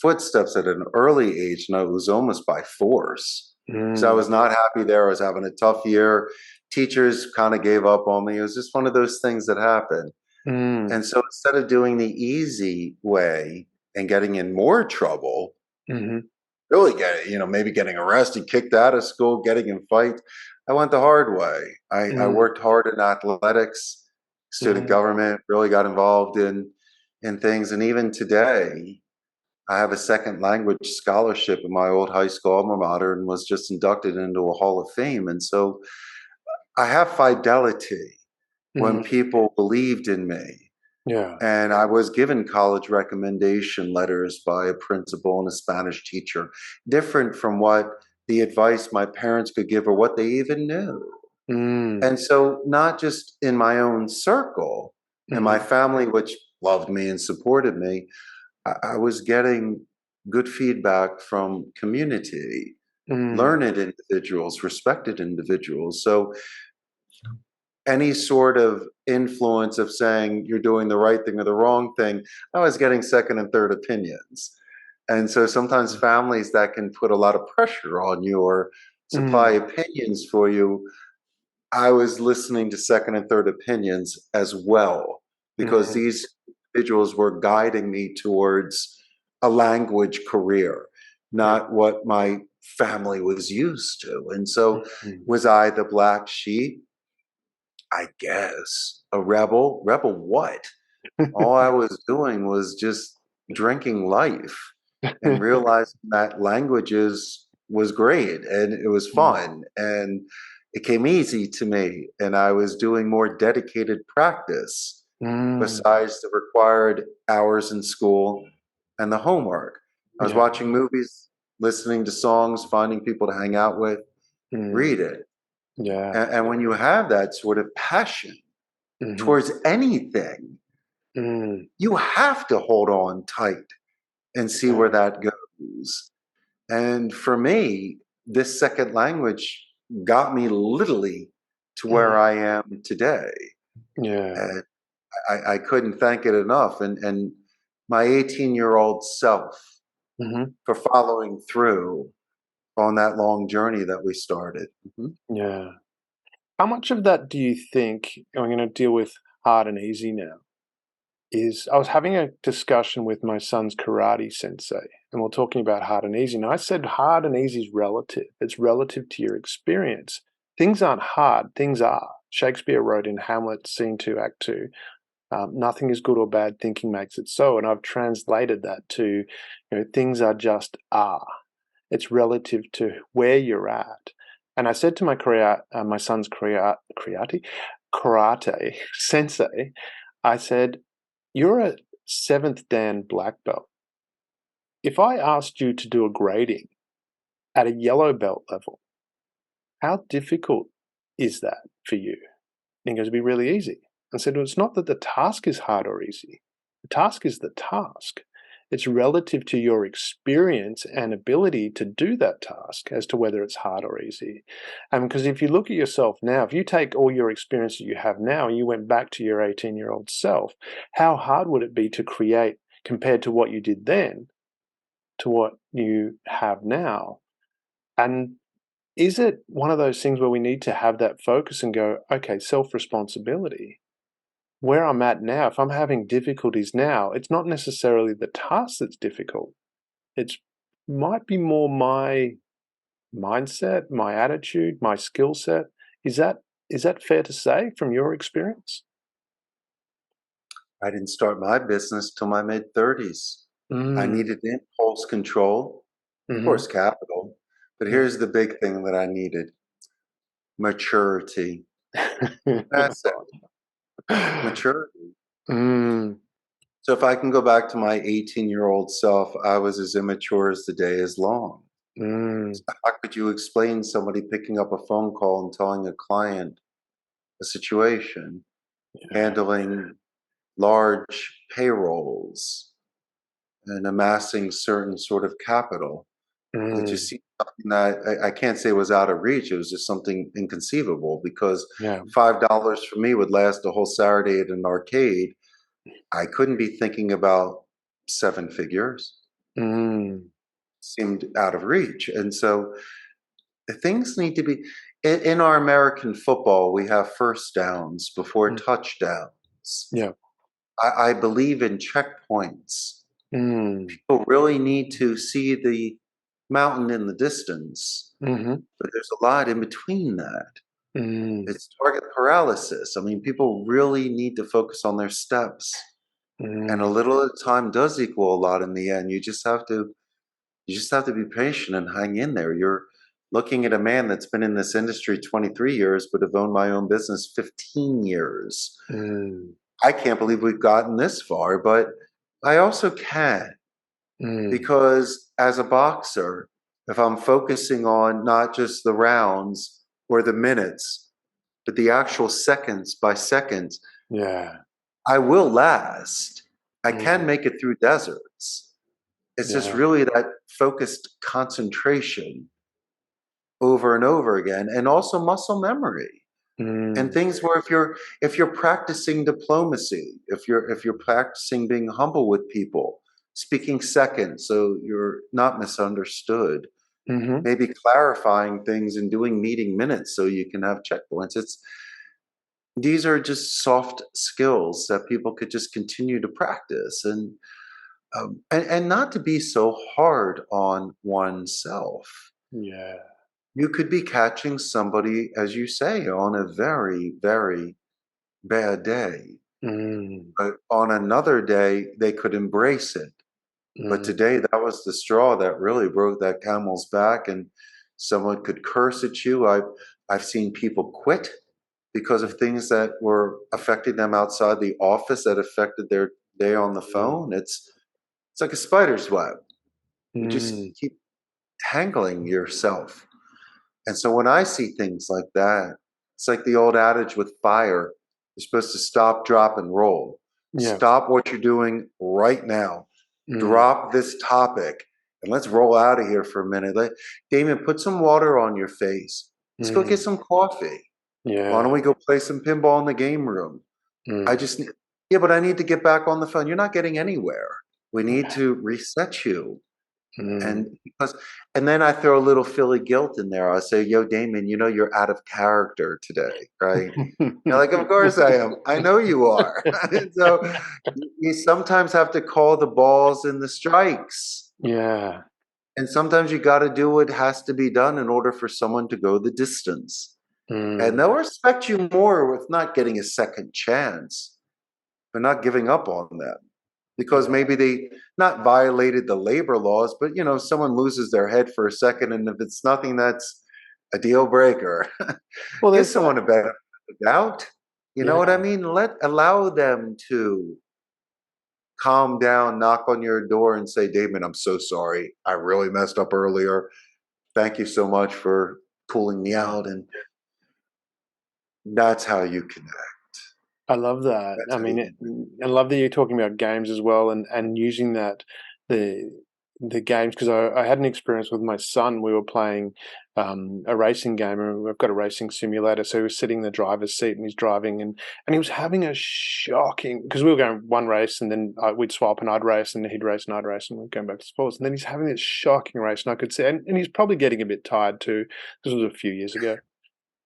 footsteps at an early age, and it was almost by force. So I was not happy there. I was having a tough year. Teachers kind of gave up on me. It was just one of those things that happened. And so instead of doing the easy way and getting in more trouble, really maybe getting arrested, kicked out of school, getting in fights, I went the hard way. I worked hard in athletics, student government, really got involved in things. And even today, I have a second language scholarship in my old high school alma mater and was just inducted into a Hall of Fame. And so I have fidelity when people believed in me. Yeah. And I was given college recommendation letters by a principal and a Spanish teacher, different from what the advice my parents could give or what they even knew. And so not just in my own circle and my family, which loved me and supported me, I was getting good feedback from community, learned individuals, respected individuals. So any sort of influence of saying you're doing the right thing or the wrong thing, I was getting second and third opinions. And so sometimes families that can put a lot of pressure on you or supply opinions for you, I was listening to second and third opinions as well, because these individuals were guiding me towards a language career, not what my family was used to. And so was I the black sheep? I guess. A rebel? Rebel what? All I was doing was just drinking life and realizing that languages was great and it was fun and it came easy to me, and I was doing more dedicated practice besides the required hours in school and the homework. I was watching movies, listening to songs, finding people to hang out with, read it. Yeah. And when you have that sort of passion towards anything, you have to hold on tight and see where that goes. And for me, this second language got me literally to where I am today. Yeah. And I couldn't thank it enough. And my 18-year-old self for following through on that long journey that we started. Yeah. How much of that do you think, and I'm going to deal with hard and easy now, is I was having a discussion with my son's karate sensei, and we're talking about hard and easy. And I said hard and easy is relative. It's relative to your experience. Things aren't hard, things are. Shakespeare wrote in Hamlet, Scene 2, Act 2, nothing is good or bad, thinking makes it so. And I've translated that to, things are just are. It's relative to where you're at. And I said to my son's karate sensei, I said, you're a 7th Dan black belt. If I asked you to do a grading at a yellow belt level, how difficult is that for you? And he goes, it'd be really easy. I said, well, it's not that the task is hard or easy. The task is the task. It's relative to your experience and ability to do that task as to whether it's hard or easy. Because if you look at yourself now, if you take all your experience that you have now and you went back to your 18-year-old self, how hard would it be to create compared to what you did then to what you have now? And is it one of those things where we need to have that focus and go, okay, self-responsibility? Where I'm at now, if I'm having difficulties now, it's not necessarily the task that's difficult. It might be more my mindset, my attitude, my skill set. Is that fair to say from your experience? I didn't start my business till my mid-30s. I needed impulse control, of course, capital. But here's the big thing that I needed: maturity. That's it. Maturity. So if I can go back to my 18-year-old self, I was as immature as the day is long. So how could you explain somebody picking up a phone call and telling a client a situation, handling large payrolls and amassing certain sort of capital? It just seemed something that I can't say was out of reach. It was just something inconceivable, because $5 for me would last a whole Saturday at an arcade. I couldn't be thinking about 7 figures. Seemed out of reach. And so things need to be, in our American football, we have first downs before touchdowns. I believe in checkpoints. People really need to see the mountain in the distance, but there's a lot in between that. It's target paralysis. I mean, people really need to focus on their steps, and a little at a time does equal a lot in the end. You just have to be patient and hang in there. You're looking at a man that's been in this industry 23 years, but have owned my own business 15 years. I can't believe we've gotten this far, but I also can. Because as a boxer, if I'm focusing on not just the rounds or the minutes, but the actual seconds by seconds, I will last. I can make it through deserts. It's just really that focused concentration over and over again, and also muscle memory. And things where if you're practicing diplomacy, if you're practicing being humble with people, speaking second so you're not misunderstood, maybe clarifying things and doing meeting minutes so you can have checkpoints. These are just soft skills that people could just continue to practice, and not to be so hard on oneself. You could be catching somebody, as you say, on a very, very bad day. But on another day, they could embrace it. But today, that was the straw that really broke that camel's back, and someone could curse at you. I've seen people quit because of things that were affecting them outside the office that affected their day on the phone. It's like a spider's web. You just keep tangling yourself. And so when I see things like that, it's like the old adage with fire: you're supposed to stop, drop, and roll. Stop what you're doing right now. Drop this topic and let's roll out of here for a minute. Damien, put some water on your face. Let's go get some coffee. Why don't we go play some pinball in the game room? But I need to get back on the phone. You're not getting anywhere. We need to reset you. And then I throw a little Philly guilt in there. I say, yo, Damon, you're out of character today, right? You're like, of course I am. I know you are. So you sometimes have to call the balls and the strikes. And sometimes you got to do what has to be done in order for someone to go the distance. And they'll respect you more with not getting a second chance, but not giving up on them. Because maybe they not violated the labor laws, but someone loses their head for a second, and if it's nothing, that's a deal breaker. Well, there's someone a benefit of the doubt. You know what I mean? Allow them to calm down, knock on your door, and say, Damon, I'm so sorry. I really messed up earlier. Thank you so much for pulling me out. And that's how you connect. I love that. That's I how mean, you I love that you're talking about games as well, and using that the the games, because I had an experience with my son. We were playing a racing game, and we've got a racing simulator. So he was sitting in the driver's seat, and he's driving, and he was having a shocking, because we were going one race, and then we'd swap, and I'd race, and he'd race, and I'd race, and we're going back to sports. And then he's having this shocking race, and I could see, and he's probably getting a bit tired too. This was a few years ago,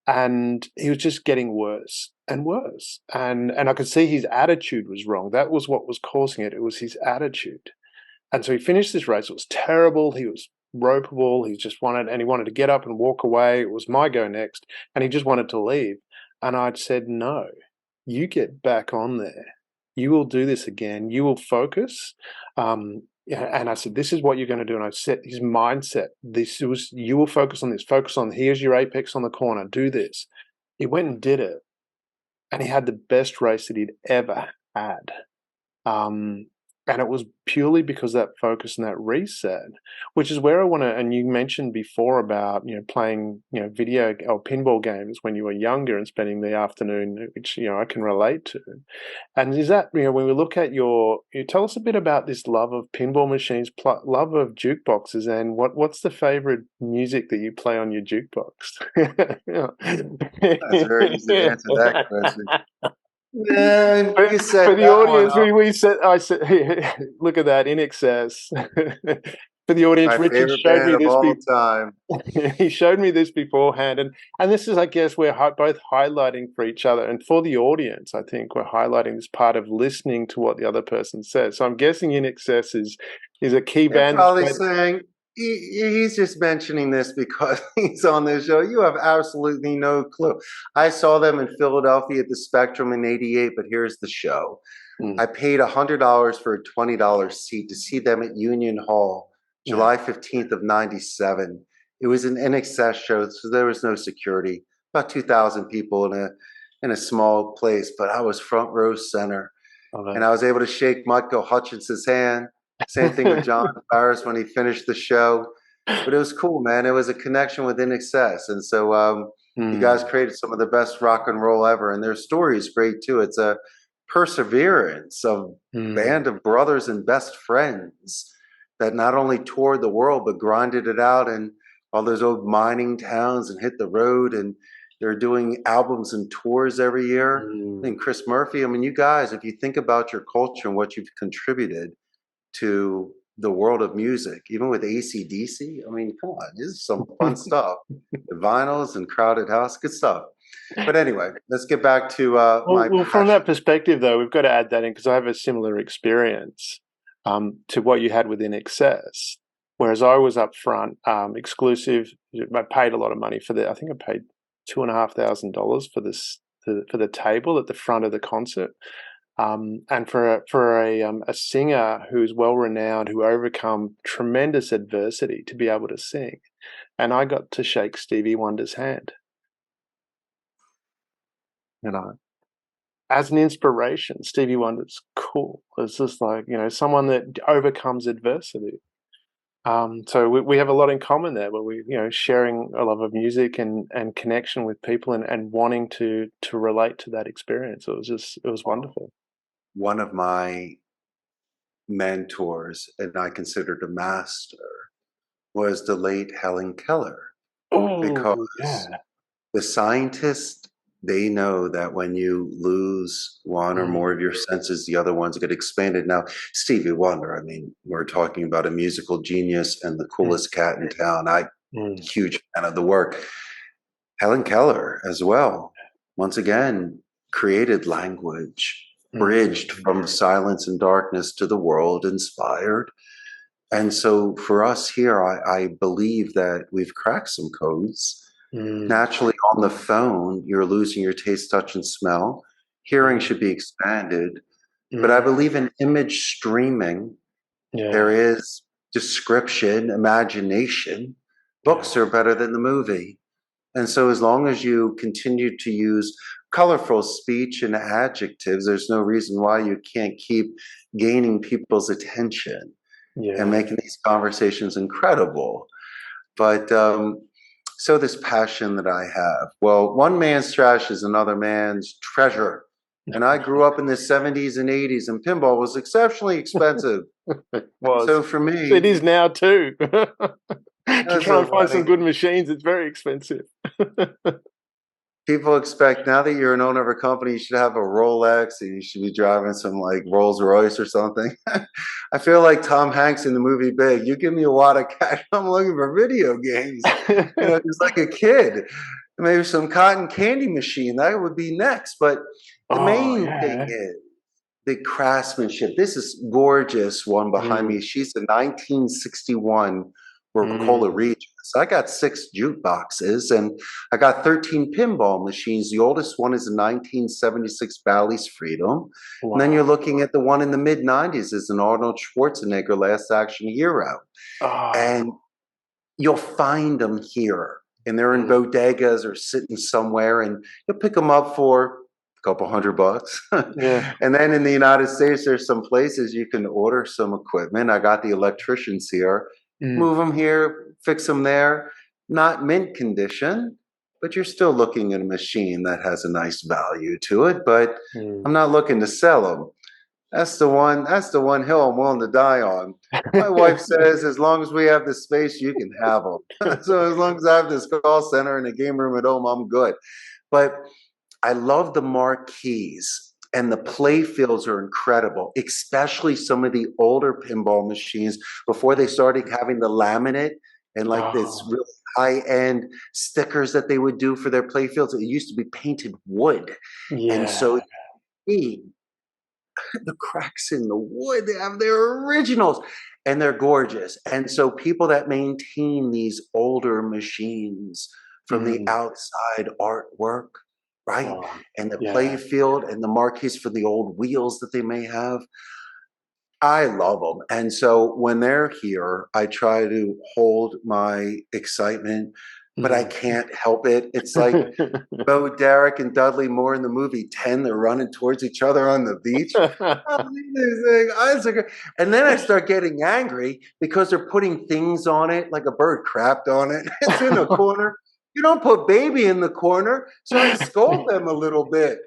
and he was just getting worse and worse, and I could see his attitude was wrong. That was what was causing it. It was his attitude. And so he finished this race. It was terrible. He was ropeable. He wanted to get up and walk away. It was my go next, and he just wanted to leave. And I'd said, no, you get back on there. You will do this again. You will focus. And I said, this is what you're going to do. And I set his mindset. You will focus on this. Focus on, here's your apex on the corner. Do this. He went and did it. And he had the best race that he'd ever had. And it was purely because of that focus and that reset, which is where I want to, and you mentioned before about, playing, video or pinball games when you were younger and spending the afternoon, which, I can relate to. And is that, when we look at you tell us a bit about this love of pinball machines, love of jukeboxes, and what's the favorite music that you play on your jukebox? That's very easy to answer that question. Man, For, you set for the that one audience, up. we said, I said, look at that, In Excess. For the audience, My Richard favorite showed me band of this. all time. He showed me this beforehand, and this is, I guess, we're both highlighting for each other, and for the audience, I think we're highlighting this part of listening to what the other person says. So I'm guessing In Excess is a key They're band. probably saying he's just mentioning this because he's on this show. You have absolutely no clue. I saw them in Philadelphia at the Spectrum in '88, but here's the show. I paid $100 for a $20 seat to see them at Union Hall, July 15th of '97. It was an In Excess show, so there was no security. About 2,000 people in a small place, but I was front row center, and I was able to shake Michael Hutchinson's hand. Same thing with John Barris when he finished the show. But it was cool, man. It was a connection with In Excess. And so you guys created some of the best rock and roll ever. And their story is great, too. It's a perseverance of band of brothers and best friends that not only toured the world, but grinded it out in all those old mining towns and hit the road. And they're doing albums and tours every year. And Chris Murphy, I mean, you guys, if you think about your culture and what you've contributed to the world of music, even with AC/DC. I mean, come on, this is some fun stuff. The vinyls and Crowded House, good stuff. But anyway, let's get back to well, from that perspective, though, we've got to add that in because I have a similar experience to what you had with In Excess. Whereas I was up front, exclusive. I paid a lot of money for that. I think I paid $2,500 for the table at the front of the concert. And for a singer who's well renowned, who overcome tremendous adversity to be able to sing, and I got to shake Stevie Wonder's hand, as an inspiration. Stevie Wonder's cool. It's just like someone that overcomes adversity. So we have a lot in common there, where we sharing a love of music and connection with people and wanting to relate to that experience. It was wonderful. One of my mentors, and I considered a master, was the late Helen Keller. Because the scientists, they know that when you lose one or more of your senses, the other ones get expanded. Now, Stevie Wonder, I mean, we're talking about a musical genius and the coolest cat in town. Huge fan of the work. Helen Keller as well, once again, created language, bridged from silence and darkness to the world, inspired. And so for us here, I believe that we've cracked some codes. Naturally, on the phone, you're losing your taste, touch, and smell. Hearing should be expanded. But I believe in image streaming. There is description, imagination. Books are better than the movie. And so as long as you continue to use colorful speech and adjectives, there's no reason why you can't keep gaining people's attention and making these conversations incredible. But So this passion that I have, well, one man's trash is another man's treasure. And I grew up in the 70s and 80s, and pinball was exceptionally expensive. So Was. for It me, is now too. To as try a and find some running, good machines, it's very expensive. people expect now that you're an owner of a company, you should have a Rolex and you should be driving some like Rolls Royce or something. I feel like Tom Hanks in the movie Big. You give me a wad of cash, I'm looking for video games. Just like a kid. Maybe some cotton candy machine. That would be next. But the Oh, main thing yeah. is the craftsmanship. This is gorgeous one behind Mm, me. She's a 1961 Rocola mm. Regis. I got 6 jukeboxes and I got 13 pinball machines. The oldest one is a 1976 Bally's Freedom. And then you're Wow. looking at the one in the mid 90s is an Arnold Schwarzenegger Last Action Hero. Oh, And you'll find them here and they're in mm, bodegas or sitting somewhere and you'll pick them up for a couple $100. yeah. And then in the United States, there's some places you can order some equipment. I got the electricians here, Mm, move them here, fix them there. Not mint condition, but you're still looking at a machine that has a nice value to it. But mm. I'm not looking to sell them. That's the one hill I'm willing to die on. My wife says, as long as we have the space, you can have them. So as long as I have this call center and a game room at home, I'm good. But I love the marquees and the play fields are incredible, especially some of the older pinball machines before they started having the laminate and like this Oh, really high end stickers that they would do for their play fields. It used to be painted wood. And so yeah. the cracks in the wood. They have their originals and they're gorgeous. And so people that maintain these older machines from the Mm. outside artwork, right? Oh, And the play yeah. field and the marquees for the old wheels that they may have. I love them. And so when they're here, I try to hold my excitement, but I Mm. can't help it. It's like Bo Derek and Dudley Moore in the movie 10, they're running towards each other on the beach. And then I start getting angry because they're putting things on it, like a bird crapped on it. It's in a corner. You don't put baby in the corner. So I scold them a little bit.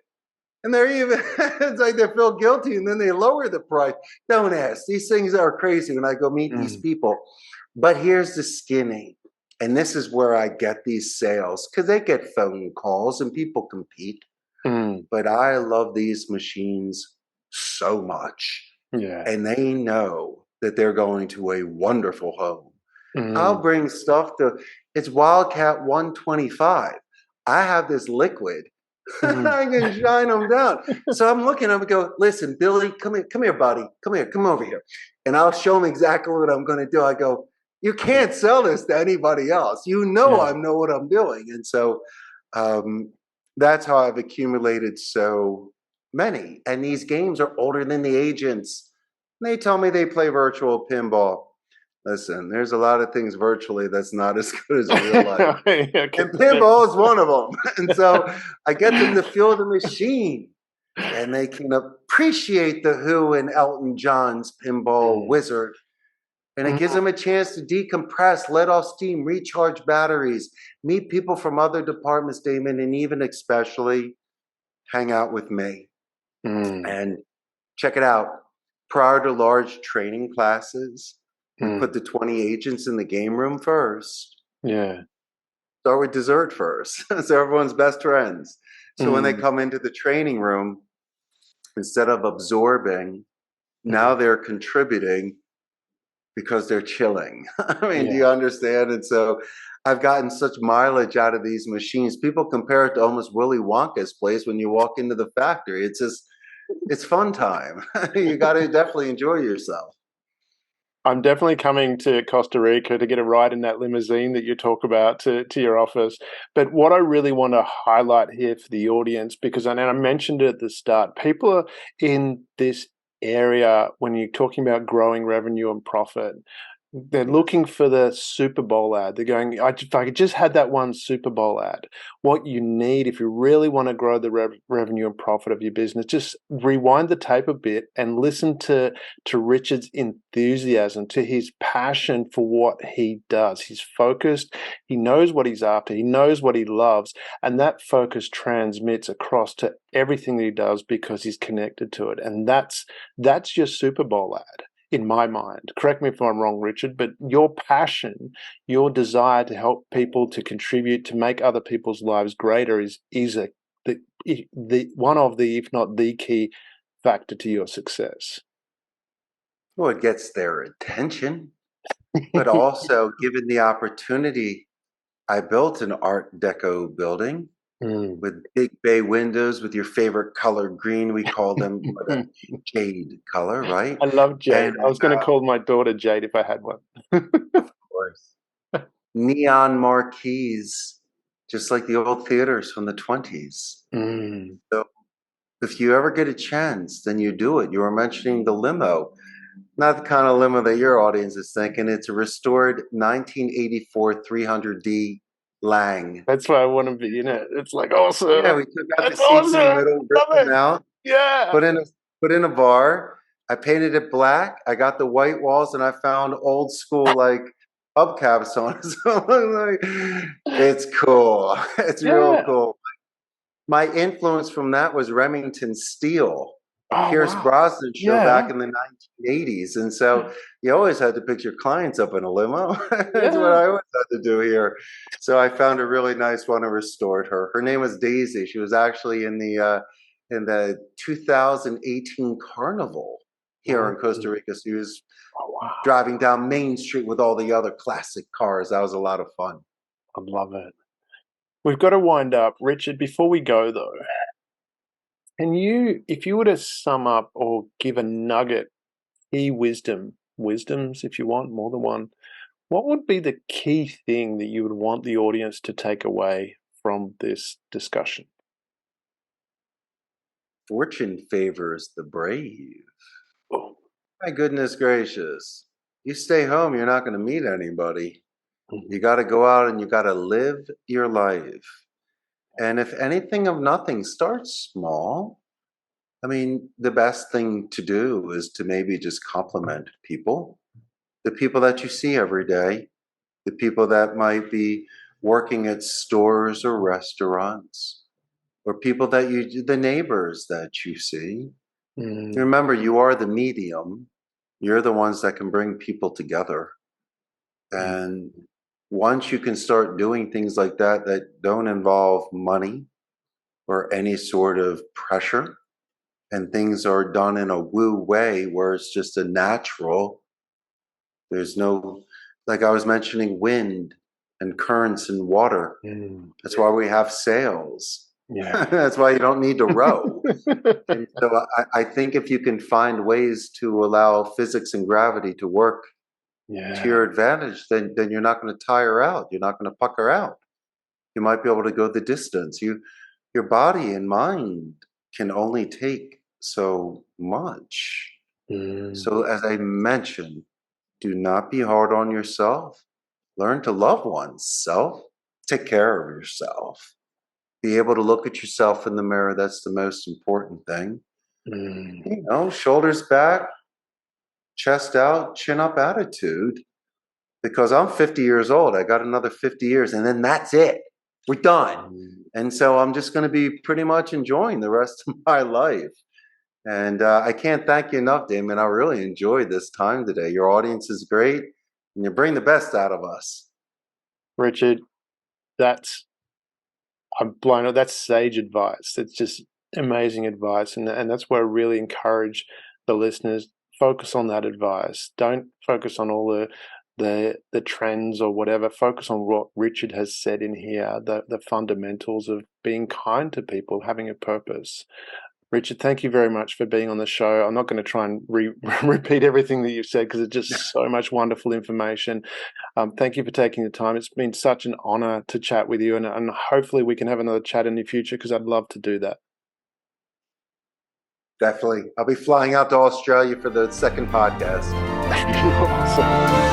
And they're even, it's like they feel guilty and then they lower the price. Don't ask. These things are crazy when I go meet these Mm, people. But here's the skinny. And this is where I get these sales because they get phone calls and people compete. mm, But I love these machines so much. yeah. And they know that they're going to a wonderful home. I'll Mm, bring stuff to, it's Wildcat 125. I have this liquid. mm. I can shine them down. So I'm looking at him and go, listen, Billy, come here, buddy. Come over here. And I'll show him exactly what I'm going to do. I go, you can't sell this to anybody else. You know Yeah. I know what I'm doing. And so um, that's how I've accumulated so many. And these games are older than the agents. And they tell me they play virtual pinball. Listen, there's a lot of things virtually that's not as good as real life. Yeah, And 'cause pinball is one of them. And so I get them to feel the machine and they can appreciate the Who and Elton John's pinball Mm, wizard. And it gives mm, them a chance to decompress, let off steam, recharge batteries, meet people from other departments, Damon, and even especially hang out with me. mm, And check it out. Prior to large training classes, we mm. put the 20 agents in the game room first. Yeah. Start with dessert first. So everyone's best friends. So when they Mm, come into the training room, instead of absorbing, now mm. they're contributing because they're chilling. I mean, do Yeah. you understand? And so I've gotten such mileage out of these machines. People compare it to almost Willy Wonka's place when you walk into the factory. It's just, it's fun time. You got to definitely enjoy yourself. I'm definitely coming to Costa Rica to get a ride in that limousine that you talk about to your office. But what I really want to highlight here for the audience, because and I mentioned it at the start, people are in this area when you're talking about growing revenue and profit. They're looking for the Super Bowl ad. They're going, if I just had that one Super Bowl ad. What you need, if you really want to grow the revenue and profit of your business, just rewind the tape a bit and listen to Richard's enthusiasm, to his passion for what he does. He's focused. He knows what he's after. He knows what he loves. And that focus transmits across to everything that he does because he's connected to it. And that's your Super Bowl ad. In my mind, correct me if I'm wrong, Richard, but your passion, your desire to help people, to contribute, to make other people's lives greater is the one of the, if not the key factor to your success. Well, it gets their attention, but also given the opportunity, I built an Art Deco building with big bay windows with your favorite color green. We call them the jade color, right? I love jade. And, I was going to call my daughter Jade if I had one. Of course. Neon marquees, just like the old theaters from the 20s. So if you ever get a chance, then you do it. You were mentioning the limo. Not the kind of limo that your audience is thinking. It's a restored 1984 300D Lang. That's why I want to be in it. It's like awesome. Yeah, we took out the seats in the middle, ripped them out. Yeah. Put in a bar. I painted it black. I got the white walls, and I found old school like hubcaps on it. So it's cool. It's real cool. My influence from that was Remington Steel. Pierce Brosnan show back in the 1980s. And so you always had to pick your clients up in a limo. That's what I always had to do here. So I found a really nice one and restored her. Her name was Daisy. She was actually in the 2018 Carnival here in Costa Rica. So she was driving down Main Street with all the other classic cars. That was a lot of fun. I love it. We've got to wind up. Richard, before we go though, can you, if you were to sum up or give a nugget, key wisdoms, if you want, more than one, what would be the key thing that you would want the audience to take away from this discussion? Fortune favors the brave. Oh, my goodness gracious. You stay home, you're not going to meet anybody. You got to go out and you got to live your life. And if anything of nothing, start small. I mean, the best thing to do is to maybe just compliment people, the people that you see every day, the people that might be working at stores or restaurants, or people that the neighbors that you see. Remember, you are the medium. You're the ones that can bring people together. And once you can start doing things like that don't involve money or any sort of pressure, and things are done in a woo way where it's just a natural, there's no, like I was mentioning, wind and currents and water. That's why we have sails. That's why you don't need to row. And so I think if you can find ways to allow physics and gravity to work to your advantage, then you're not going to tire out. You're not going to pucker out. You might be able to go the distance. Your body and mind can only take so much. So as I mentioned, do not be hard on yourself. Learn to love oneself. Take care of yourself. Be able to look at yourself in the mirror. That's the most important thing. You know, shoulders back, chest out, chin up attitude, because I'm 50 years old. I got another 50 years and then that's it. We're done. And so I'm just going to be pretty much enjoying the rest of my life. And I can't thank you enough, Damon. I really enjoyed this time today. Your audience is great and you bring the best out of us. Richard, I'm blown away. That's sage advice. It's just amazing advice. And that's where I really encourage the listeners. Focus on that advice. Don't focus on all the trends or whatever. Focus on what Richard has said in here, the fundamentals of being kind to people, having a purpose. Richard, thank you very much for being on the show. I'm not going to try and repeat everything that you've said because it's just so much wonderful information. Thank you for taking the time. It's been such an honor to chat with you, and hopefully we can have another chat in the future because I'd love to do that. Definitely. I'll be flying out to Australia for the second podcast. Awesome.